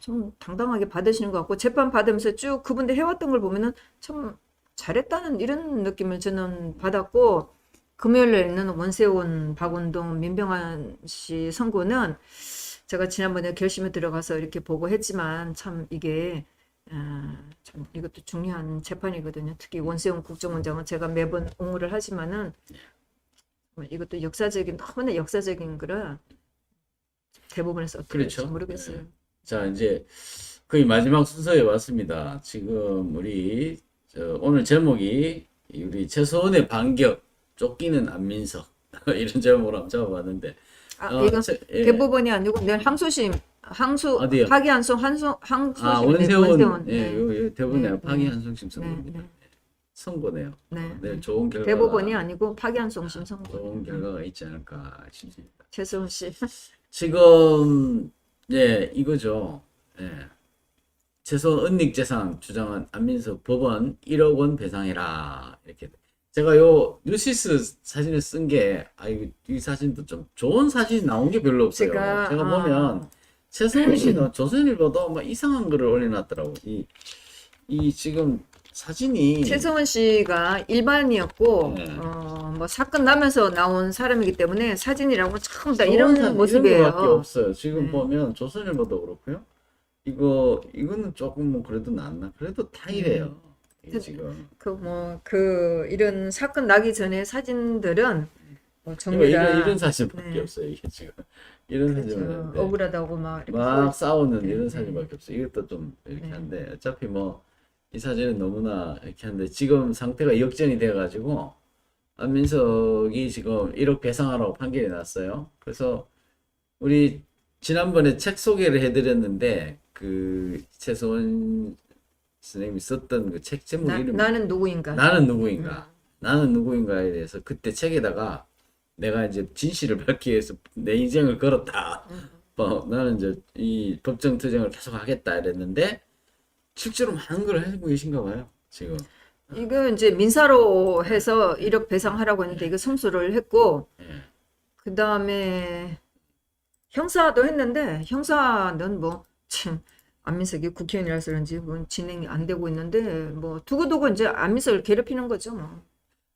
좀 당당하게 받으시는 것 같고 재판 받으면서 쭉 그분들 해왔던 걸 보면은 참 잘했다는 이런 느낌을 저는 받았고 금요일에 있는 원세훈, 박원동, 민병환 씨 선고는 제가 지난번에 결심에 들어가서 이렇게 보고 했지만 참 이게 참 이것도 중요한 재판이거든요. 특히 원세훈 국정원장은 제가 매번 옹호를 하지만은 이것도 너무나 역사적인 거라 대법원에서 어떻게 그렇죠. 될지 모르겠어요. 네. 자, 이제 거의 마지막 순서에 왔습니다. 지금 우리 오늘 제목이 우리 최소원의 반격, 쫓기는 안민석 이런 제목으로 한번 잡아봤는데 이건 예. 대법원이 아니고 내일 항소심 어디요? 파기환송 항소심 원세훈 원세훈. 예, 네. 요 대법원이 네, 파기 네. 한송심 선고입니다. 네. 선고네요. 네. 네, 좋은 결과가 대법원이 아니고 파기환송심 선고. 좋은 결과가 있지 않을까 싶습니다. 최소은 씨. 지금 예 이거죠. 예. 최소한 은닉재산 주장한 안민석 법원 1억 원 배상해라 이렇게. 제가 요 뉴시스 사진을 쓴 게 이 사진도 좀 좋은 사진이 나온 게 별로 없어요. 제가, 보면 최소은 씨는 조선일보도 막 이상한 글을 올려놨더라고. 이 지금 사진이 최소은 씨가 일반이었고 네. 뭐 사건 나면서 나온 사람이기 때문에 사진이라고 처음 다 좋은 이런 이런 모습이에요. 거밖에 없어요. 지금 네. 보면 조선일보도 그렇고요. 이거는 조금 뭐 그래도 낫나? 그래도 다 이래요. 이게 지금. 이런 사건 나기 전에 사진들은 뭐 전부 이거 다 이런 사진밖에 네. 없어요. 이게 지금 이런 그렇죠. 사진은 네. 억울하다고 막 이렇게 막 싸우는 네, 이런 네. 사진밖에 없어요. 이것도 좀 이렇게 네. 한데 어차피 뭐 이 사진은 너무나 이렇게 한데 지금 상태가 역전이 돼가지고 안민석이 지금 1억 배상하라고 판결이 났어요. 그래서 우리 지난번에 책 소개를 해드렸는데 그 최소원 선생님이 썼던 그 책 제목 이름이 나는 누구인가? 나는 누구인가? 나는 누구인가에 대해서 그때 책에다가 내가 이제 진실을 밝기 위해서 내 인생을 걸었다. 나는 이제 이 법정 투쟁을 계속 하겠다 이랬는데 실제로 많은 걸 하고 계신가 봐요. 지금. 이거 이제 민사로 해서 1억 배상하라고 했는데 이거 승소를 했고 예. 그 다음에 형사도 했는데 형사는 뭐 참 안민석이 국회의원이라서 그런지 뭐 진행이 안 되고 있는데 뭐 두고두고 이제 안민석을 괴롭히는 거죠 뭐.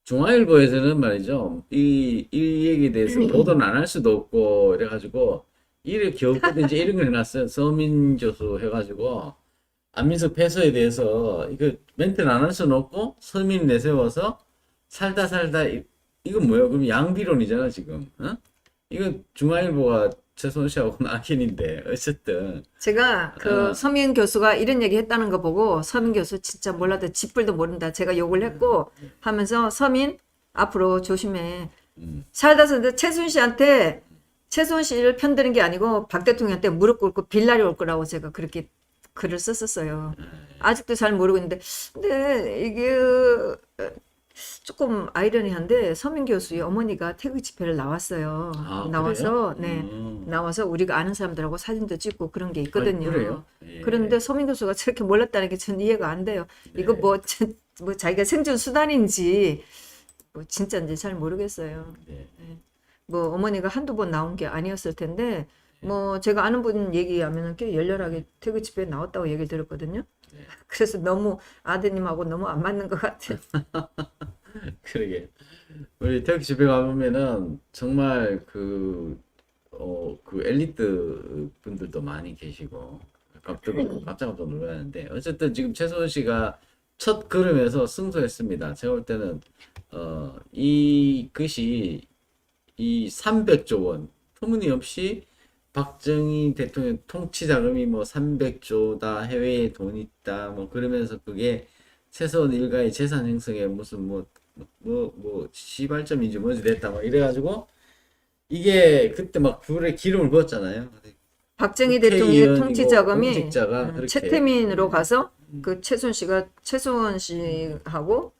중앙일보에서는 말이죠. 이 얘기에 대해서 보도는 안 할 수도 없고 이래가지고 이를 겨우거든 이제 이런 걸 해놨어요. 서민 교수 해가지고 안민석 패소에 대해서 이거 멘트는 안 할 수는 없고 서민 내세워서 살다 이건 뭐예요? 그럼 양비론이잖아 지금. 어? 이거 중앙일보가 최소은 씨하고는 악인인데 어쨌든 제가 그 서민 교수가 이런 얘기 했다는 거 보고 서민 교수 진짜 몰라도 쥐뿔도 모른다. 제가 욕을 했고 하면서 서민 앞으로 조심해. 살다 최순 씨한테 최순 씨를 편드는 게 아니고 박 대통령한테 무릎 꿇고 빌라리 올 거라고 제가 그렇게 글을 썼었어요. 아직도 잘 모르고 있는데 근데 이게 조금 아이러니한데 서민 교수의 어머니가 태극 집회를 나왔어요. 아, 나와서 그래요? 네 나와서 우리가 아는 사람들하고 사진도 찍고 그런 게 있거든요. 그래요? 예. 그런데 서민 교수가 저렇게 몰랐다는 게 전 이해가 안 돼요. 이거 네. 뭐 자기가 생존 수단인지 뭐 진짜인지 잘 모르겠어요. 네. 뭐 어머니가 한두 번 나온 게 아니었을 텐데 뭐 제가 아는 분 얘기하면은 꽤 열렬하게 태극 집회에 나왔다고 얘기를 들었거든요. 네. 그래서 너무 아드님하고 너무 안 맞는 것 같아요. 그러게. 우리 태극 집회 가보면은 정말 그 엘리트 분들도 많이 계시고 깜짝 놀랐는데 어쨌든 지금 최소은 씨가 첫 걸음에서 승소했습니다. 제가 볼 때는 이 것이 이 300조 원 터무니없이 박정희 대통령 통치 자금이 뭐 300조다 해외에 돈 있다 뭐 그러면서 그게 최소한 일가의 재산 형성에 무슨 뭐 시발점인지 뭔지 됐다 막 이래가지고 이게 그때 막 불에 기름을 부었잖아요. 박정희 대통령의 국회의원이고 통치 자금이 공직자가 그렇게 최태민으로 가서 그 최순 씨하고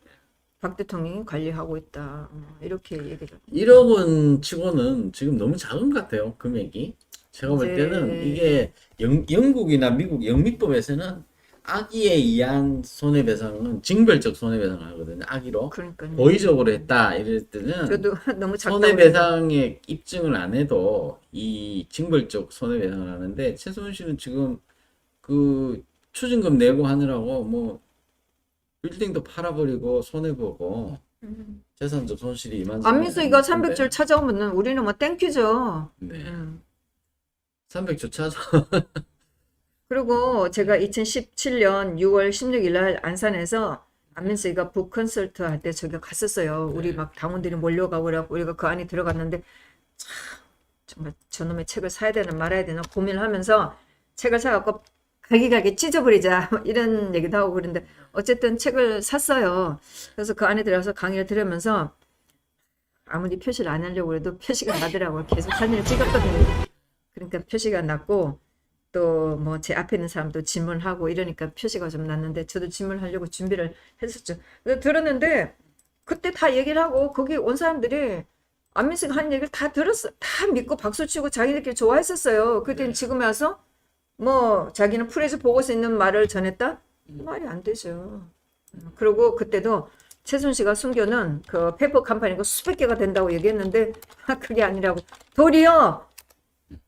박 대통령이 관리하고 있다. 이렇게 얘기를. 1억 원 치고는 지금 너무 작은 것 같아요. 금액이. 제가 볼 때는 이게 영국이나 미국 영미법에서는 악의에 의한 손해배상은 징벌적 손해배상을 하거든요. 악의로. 그러니까요. 고의적으로 했다 이럴 때는 저도 너무 작다고 손해배상에 입증을 안 해도 이 징벌적 손해배상을 하는데 최소은 씨는 지금 그 추징금 내고 하느라고 뭐 빌딩도 팔아버리고 손해보고 재산적 손실이 이만저만 안민석이가 아닌데. 300줄 찾아오면 우리는 뭐 땡큐죠. 네. 300조 음. 찾아. 그리고 제가 2017년 6월 16일 날 안산에서 안민석이가 북컨설트 할 때 저기 갔었어요. 우리 막 당원들이 몰려가고 그래갖고 우리가 그 안에 들어갔는데 참 정말 저놈의 책을 사야 되나 말아야 되나 고민을 하면서 책을 사갖고 갈기갈기 찢어버리자 이런 얘기도 하고 그런데 어쨌든 책을 샀어요. 그래서 그 안에 들어가서 강의를 들으면서 아무리 표시를 안 하려고 해도 표시가 나더라고요. 계속 사진을 찍었거든요. 그러니까 표시가 났고 또 뭐 제 앞에 있는 사람도 질문하고 이러니까 표시가 좀 났는데 저도 질문하려고 준비를 했었죠. 그래서 들었는데 그때 다 얘기를 하고 거기 온 사람들이 안민석 한 얘기를 다 들었어. 다 믿고 박수 치고 자기들끼리 좋아했었어요. 그때 지금 와서 뭐 자기는 프레즈 보고서 있는 말을 전했다? 말이 안 되죠. 그리고 그때도 최순실가 숨겨놓은 그 페이퍼 컴퍼니가 수백 개가 된다고 얘기했는데 그게 아니라고. 도리어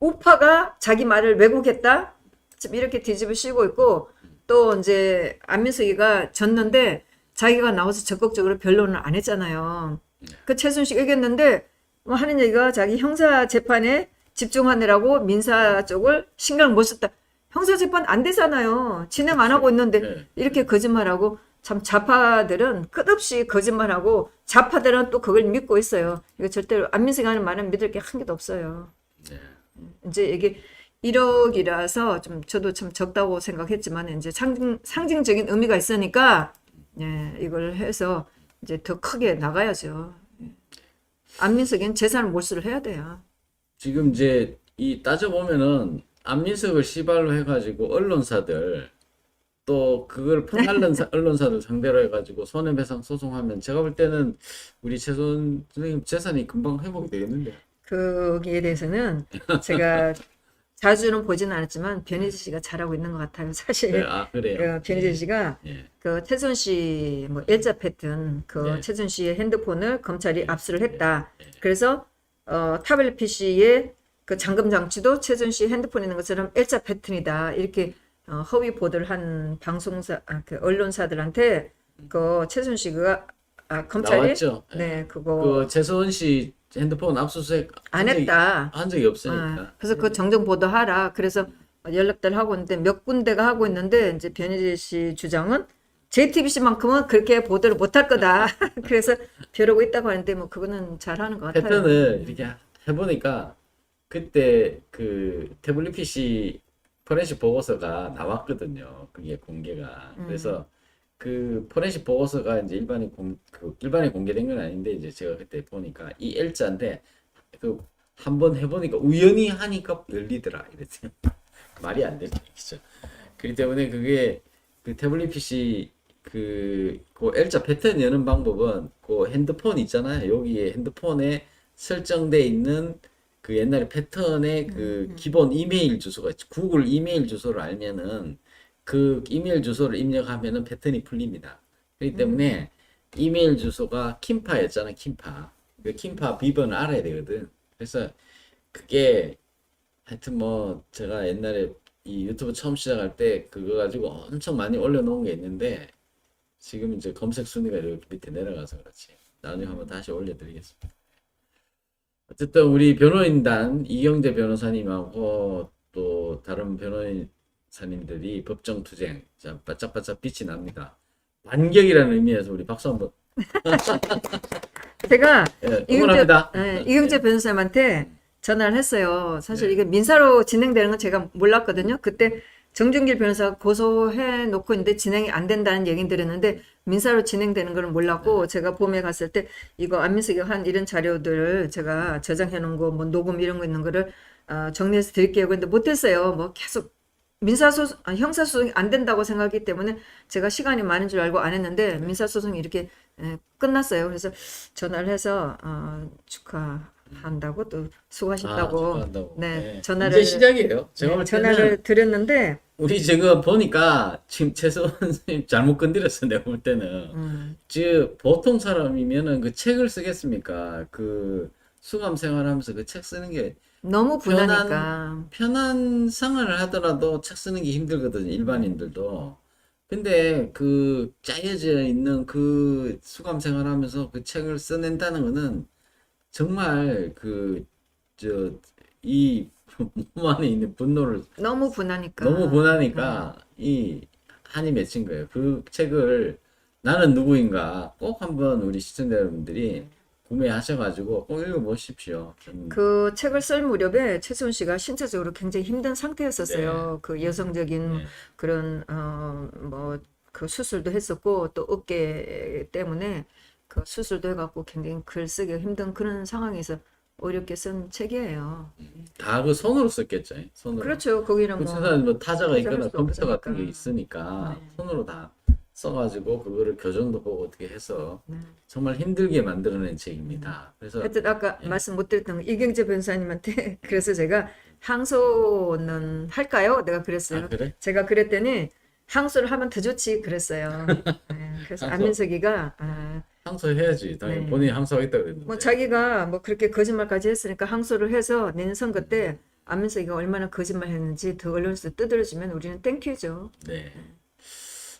우파가 자기 말을 왜곡했다? 지금 이렇게 뒤집어 씌우고 있고 또 이제 안민석이가 졌는데 자기가 나와서 적극적으로 변론을 안 했잖아요. 그 최순실 이겼는데 뭐 하는 얘기가 자기 형사 재판에 집중하느라고 민사 쪽을 신경을 못 썼다. 형사 재판 안 되잖아요. 진행 안 하고 있는데 네. 이렇게 거짓말하고 참 좌파들은 끝없이 거짓말하고 좌파들은 또 그걸 믿고 있어요. 이거 절대로 안민석이 하는 말은 믿을 게 한 개도 없어요. 네. 이제 이게 1억이라서 좀 저도 참 적다고 생각했지만 이제 상징적인 의미가 있으니까 예, 이걸 해서 이제 더 크게 나가야죠. 예. 안민석은 재산 몰수를 해야 돼요. 지금 이제 이 따져보면은 안민석을 시발로 해가지고 언론사들 또 그걸 퍼날른 언론사들 상대로 해가지고 손해배상 소송하면 제가 볼 때는 우리 최선 선생님 재산이 금방 회복이 되겠는데. 거기에 대해서는 제가 자주는 보지는 않았지만 변희재 씨가 잘하고 있는 것 같아요. 사실 네, 아 그래요. 변희재 씨가 예. 그 최순 씨 뭐 일자 패턴 그 네. 최순 씨의 핸드폰을 검찰이 압수를 했다. 그래서 타블릿 PC에 그 잠금 장치도 최순 씨 핸드폰에 있는 것처럼 일자 패턴이다. 이렇게 허위 보도를 한 방송사 그 언론사들한테 그 최순 씨가 검찰이 나왔죠. 네 그거 그 최소은 씨 핸드폰 압수수색 안 했다. 한 적이 없으니까. 그래서 그 정정 보도하라. 그래서 연락들 하고 있는데 몇 군데가 하고 있는데 이제 변희재 씨 주장은 JTBC만큼은 그렇게 보도를 못할 거다. 그래서 벼르고 있다고 하는데 뭐 그거는 잘하는 것 같아요. 패턴을 이렇게 해보니까 그때 그 태블릿 PC 포렌식 보고서가 나왔거든요. 그게 공개가. 그래서 그 포렌식 보고서가 이제 일반에 공개된 건 아닌데 이제 제가 그때 보니까 이 L자인데 그 한번 해보니까 우연히 하니까 열리더라 이랬어요. 말이 안 되는 얘기죠. 그렇기 때문에 그게 그 태블릿 PC 그 L자 패턴 여는 방법은 그 핸드폰 있잖아요. 여기에 핸드폰에 설정돼 있는 그 옛날에 패턴의 그 기본 이메일 주소가 있죠. 구글 이메일 주소를 알면은 그 이메일 주소를 입력하면은 패턴이 풀립니다. 그렇기 때문에 이메일 주소가 킴파였잖아, 킴파. 그 킴파 비번을 알아야 되거든. 그래서 그게 하여튼 뭐 제가 옛날에 이 유튜브 처음 시작할 때 그거 가지고 엄청 많이 올려놓은 게 있는데 지금 이제 검색 순위가 이렇게 밑에 내려가서 그렇지. 나중에 한번 다시 올려드리겠습니다. 어쨌든 우리 변호인단 이경재 변호사님하고 또 다른 변호사님들이 법정투쟁 자 바짝바짝 빛이 납니다. 반격이라는 의미에서 우리 박수 한번. 제가 예, 응원합니다. 이경재 변호사님한테 전화를 했어요. 사실 이게 민사로 진행되는 건 제가 몰랐거든요. 그때 정준길 변호사가 고소해 놓고 있는데 진행이 안 된다는 얘기는 들었는데 민사로 진행되는 걸 몰랐고 제가 봄에 갔을 때 이거 안민석이 한 이런 자료들을 제가 저장해 놓은 거 뭐 녹음 이런 거 있는 거를 정리해서 드릴게요. 근데 못했어요. 뭐 계속 형사소송이 안 된다고 생각하기 때문에 제가 시간이 많은 줄 알고 안 했는데 민사소송이 이렇게 끝났어요. 그래서 전화를 해서 축하한다고 또 수고하셨다고 축하한다고. 네, 네. 전화를 이제 시작이에요. 제가 볼 때는 전화를 드렸는데 우리 지금 보니까 지금 최소원 선생님 잘못 건드렸어. 내가 볼 때는 즉 보통 사람이면은 그 책을 쓰겠습니까? 그 수감 생활하면서 그 책 쓰는 게 너무 분하니까 편한 생활을 하더라도 책 쓰는 게 힘들거든요. 일반인들도. 근데 그 짜여져 있는 그 수감 생활하면서 그 책을 써낸다는 거는 정말 이 몸 안에 있는 분노를 너무 분하니까 너무 보나니까 이 한이 맺힌 거예요. 그 책을 나는 누구인가 꼭 한번 우리 시청자 여러분들이 구매하셔가지고 꼭 읽어보십시오. 그 책을 쓸 무렵에 최수은 씨가 신체적으로 굉장히 힘든 상태였었어요. 그 여성적인 네. 그런 뭐 그 수술도 했었고 또 어깨 때문에 그 수술도 해갖고 굉장히 글 쓰기가 힘든 그런 상황에서 어렵게 쓴 책이에요. 다 그 손으로 썼겠죠. 손으로. 그렇죠. 거기는 그 뭐 세상에 뭐 타자가 타자 있거나 할 수 컴퓨터 같은 게 없으니까. 있으니까 네. 손으로 다 써가지고 그거를 교정도 보고 어떻게 해서 네. 정말 힘들게 만들어낸 책입니다. 그래서 하여튼 아까 예. 말씀 못 드렸던 거 이경재 변호사님한테 그래서 제가 항소는 할까요? 내가 그랬어요. 아, 그래? 제가 그랬더니 항소를 하면 더 좋지 그랬어요. 네, 그래서 항소. 안민석이가 항소해야지. 당연히 네. 본인이 항소하겠다 그랬는데. 뭐 자기가 뭐 그렇게 거짓말까지 했으니까 항소를 해서 내년 선거 때 안민석이가 얼마나 거짓말했는지 더 언론에서 두드려주면 우리는 땡큐죠. 네.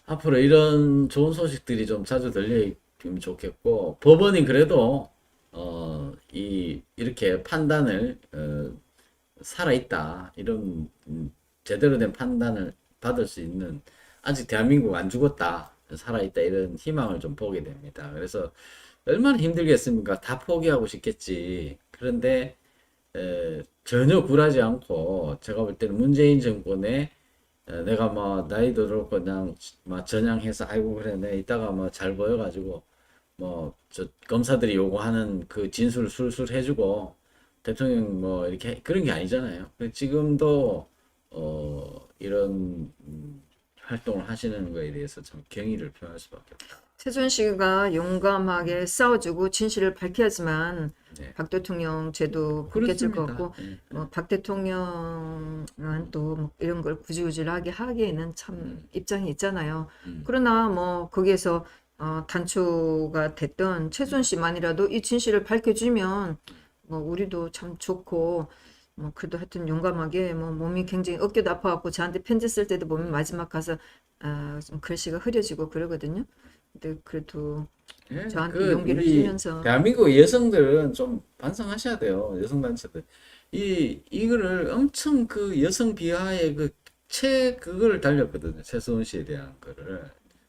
앞으로 이런 좋은 소식들이 좀 자주 들려있으면 좋겠고, 법원이 그래도, 이렇게 판단을, 살아있다. 이런, 제대로 된 판단을 받을 수 있는, 아직 대한민국 안 죽었다. 살아있다. 이런 희망을 좀 보게 됩니다. 그래서 얼마나 힘들겠습니까? 다 포기하고 싶겠지. 그런데, 전혀 굴하지 않고, 제가 볼 때는 문재인 정권의 내가 뭐 나이도 들었고 그냥 막 전향해서 아이고 그래 내 이따가 뭐 잘 보여가지고 뭐 저 검사들이 요구하는 그 진술 술술 해주고 대통령 뭐 이렇게 그런 게 아니잖아요. 지금도 이런 활동을 하시는 거에 대해서 참 경의를 표할 수밖에 없다. 최순실과 용감하게 싸워주고 진실을 밝혀야지만 네. 박 대통령 죄도 벗겨질 것 그렇습니다. 같고 네. 박 대통령은 또뭐 이런 걸 구질구질하게 하기에는 참 입장이 있잖아요. 그러나 뭐 거기에서 단초가 됐던 최순실만이라도 이 진실을 밝혀주면 뭐 우리도 참 좋고 뭐 그래도 하여튼 용감하게 뭐 몸이 굉장히 어깨도 아파갖고 저한테 편지 쓸 때도 보면 마지막 가서 좀 글씨가 흐려지고 그러거든요. 근데 그래도 예, 저한테 용기를 우리 주면서 대한민국 여성들은 좀 반성하셔야 돼요. 여성 단체들. 이거를 엄청 그 여성 비하의 그거를 달렸거든요. 최소은 씨에 대한 거를.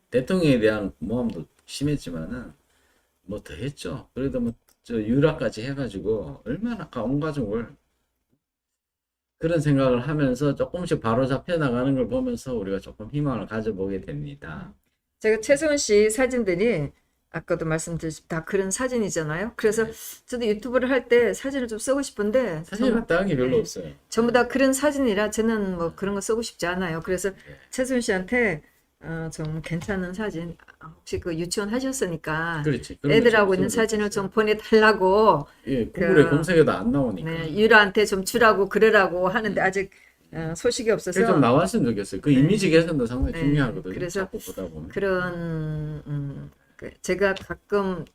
대통령에 대한 모함도 심했지만은 뭐 더 했죠. 그래도 뭐 저 유라까지 해가지고 얼마나 온 가족을 그런 생각을 하면서 조금씩 바로 잡혀 나가는 걸 보면서 우리가 조금 희망을 가져보게 됩니다. 제가 최소은 씨 사진들이 아까도 말씀드렸듯이 다 그런 사진이잖아요. 그래서 저도 유튜브를 할 때 사진을 좀 쓰고 싶은데 사실 마땅한 게 별로 네. 없어요. 전부 다 그런 사진이라 저는 뭐 그런 거 쓰고 싶지 않아요. 그래서 최소은 씨한테 좀 괜찮은 사진 혹시 그 유치원 하셨으니까 그렇지. 그런 거 애들하고 좀 있는 쓰면 사진을 좋겠어요. 좀 보내달라고 예, 구글에 그- 검색해도 안 나오니까. 네, 유라한테 좀 주라고 그러라고 하는데 아직 소식이 그게 없어서 좀 나왔으면 좋겠어요. 그 이미지 개선도 상당히 네, 중요하거든요. 그래서 자꾸 보다 보면. 그런 제가 가끔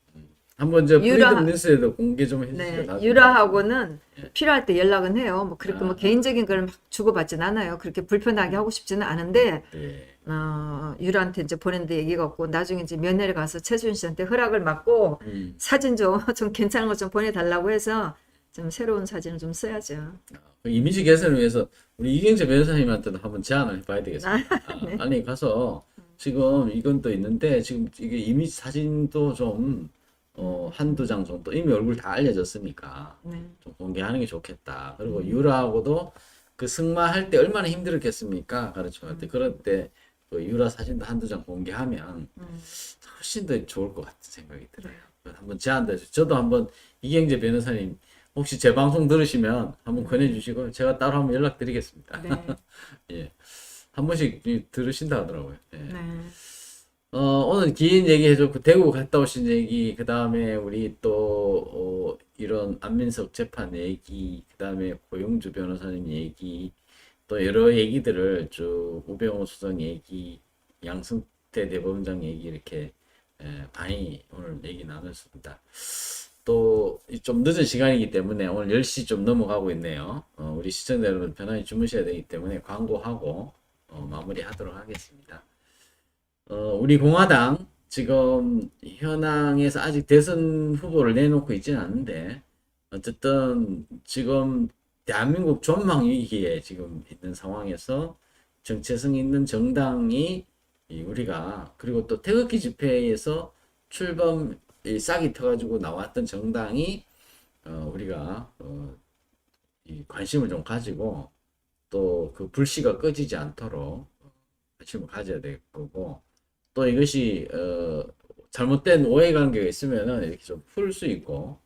한번 저 유라- 프리덤 뉴스에도 공개 좀 해주시죠. 네, 나중에. 유라하고는 필요할 때 연락은 해요. 뭐 그렇게 뭐 아. 개인적인 걸 막 주고받진 않아요. 그렇게 불편하게 하고 싶지는 않은데 네. 유라한테 이제 보낸데 얘기가 없고 나중에 이제 면회를 가서 최준 씨한테 허락을 받고 음. 사진 좀 괜찮은 거 좀 보내달라고 해서 좀 새로운 사진을 좀 써야죠. 그 이미지 개선을 위해서 우리 이경재 변호사님한테도 한번 제안을 해봐야 되겠습니다. 네. 아니 가서 지금 이건 또 있는데 지금 이게 이미지 사진도 좀 한두 장 정도 이미 얼굴 다 알려졌으니까 네. 좀 공개하는 게 좋겠다. 그리고 유라하고도 그 승마할 때 얼마나 힘들었겠습니까? 가르쳐갈 때 그럴 때 그 유라 사진도 한두 장 공개하면 훨씬 더 좋을 것 같은 생각이 들어요. 한번 제안도 해주세요. 저도 한번 이경재 변호사님 혹시 제 방송 들으시면 한번 권해주시고 제가 따로 한번 연락드리겠습니다. 네. 예, 한 번씩 들으신다 하더라고요. 예. 네. 오늘 긴 얘기 해줬고 대구 갔다 오신 얘기, 그 다음에 우리 또 이런 안민석 재판 얘기, 그 다음에 고용주 변호사님 얘기, 또 여러 얘기들을 쭉 우병우 수석 얘기, 양승태 대법원장 얘기 이렇게 많이 오늘 얘기 나눴습니다. 또 좀 늦은 시간이기 때문에 오늘 10시 좀 넘어가고 있네요. 우리 시청자 여러분 편안히 주무셔야 되기 때문에 광고하고 마무리하도록 하겠습니다. 우리 공화당 지금 현황에서 아직 대선 후보를 내놓고 있지는 않은데 어쨌든 지금 대한민국 전망 위기에 지금 있는 상황에서 정체성 있는 정당이 우리가 그리고 또 태극기 집회에서 출범 싹이 터가지고 나왔던 정당이 우리가 이 관심을 좀 가지고 또 그 불씨가 꺼지지 않도록 관심을 가져야 될 거고 또 이것이 잘못된 오해관계가 있으면은 이렇게 좀 풀 수 있고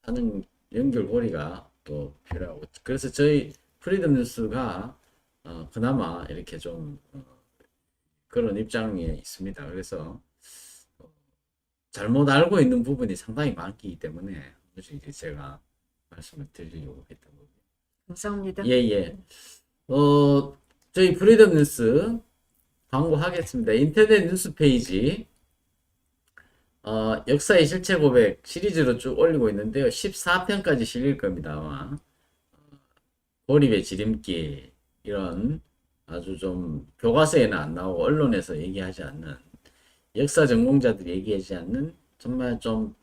하는 연결고리가 또 필요하고 그래서 저희 프리덤 뉴스가 그나마 이렇게 좀 그런 입장에 있습니다. 그래서 잘못 알고 있는 부분이 상당히 많기 때문에 이제 제가 말씀을 드리려고 했던 거고요. 감사합니다. 예. 저희 프리덤 뉴스 광고하겠습니다. 인터넷 뉴스 페이지 역사의 실체 고백 시리즈로 쭉 올리고 있는데요. 14편까지 실릴 겁니다. 아마. 고립의 지름길 이런 아주 좀 교과서에는 안 나오고 언론에서 얘기하지 않는 역사 전공자들이 얘기하지 않는 정말 좀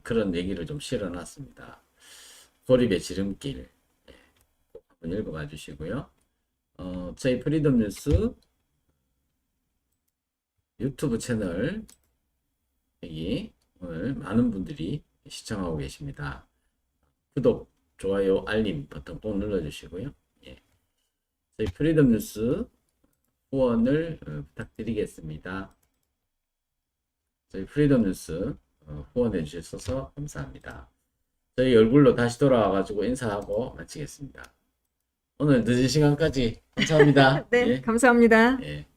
그런 얘기를 좀 실어놨습니다. 고립의 지름길 꼭 한번 읽어봐 주시고요. 저희 프리덤 뉴스 유튜브 채널 여기 오늘 많은 분들이 시청하고 계십니다. 구독, 좋아요, 알림 버튼 꼭 눌러주시고요. 예. 저희 프리덤 뉴스 후원을 부탁드리겠습니다. 저희 프리덤 뉴스 후원해 주셔서 감사합니다. 저희 얼굴로 다시 돌아와가지고 인사하고 마치겠습니다. 오늘 늦은 시간까지 감사합니다. 네, 예. 감사합니다. 예.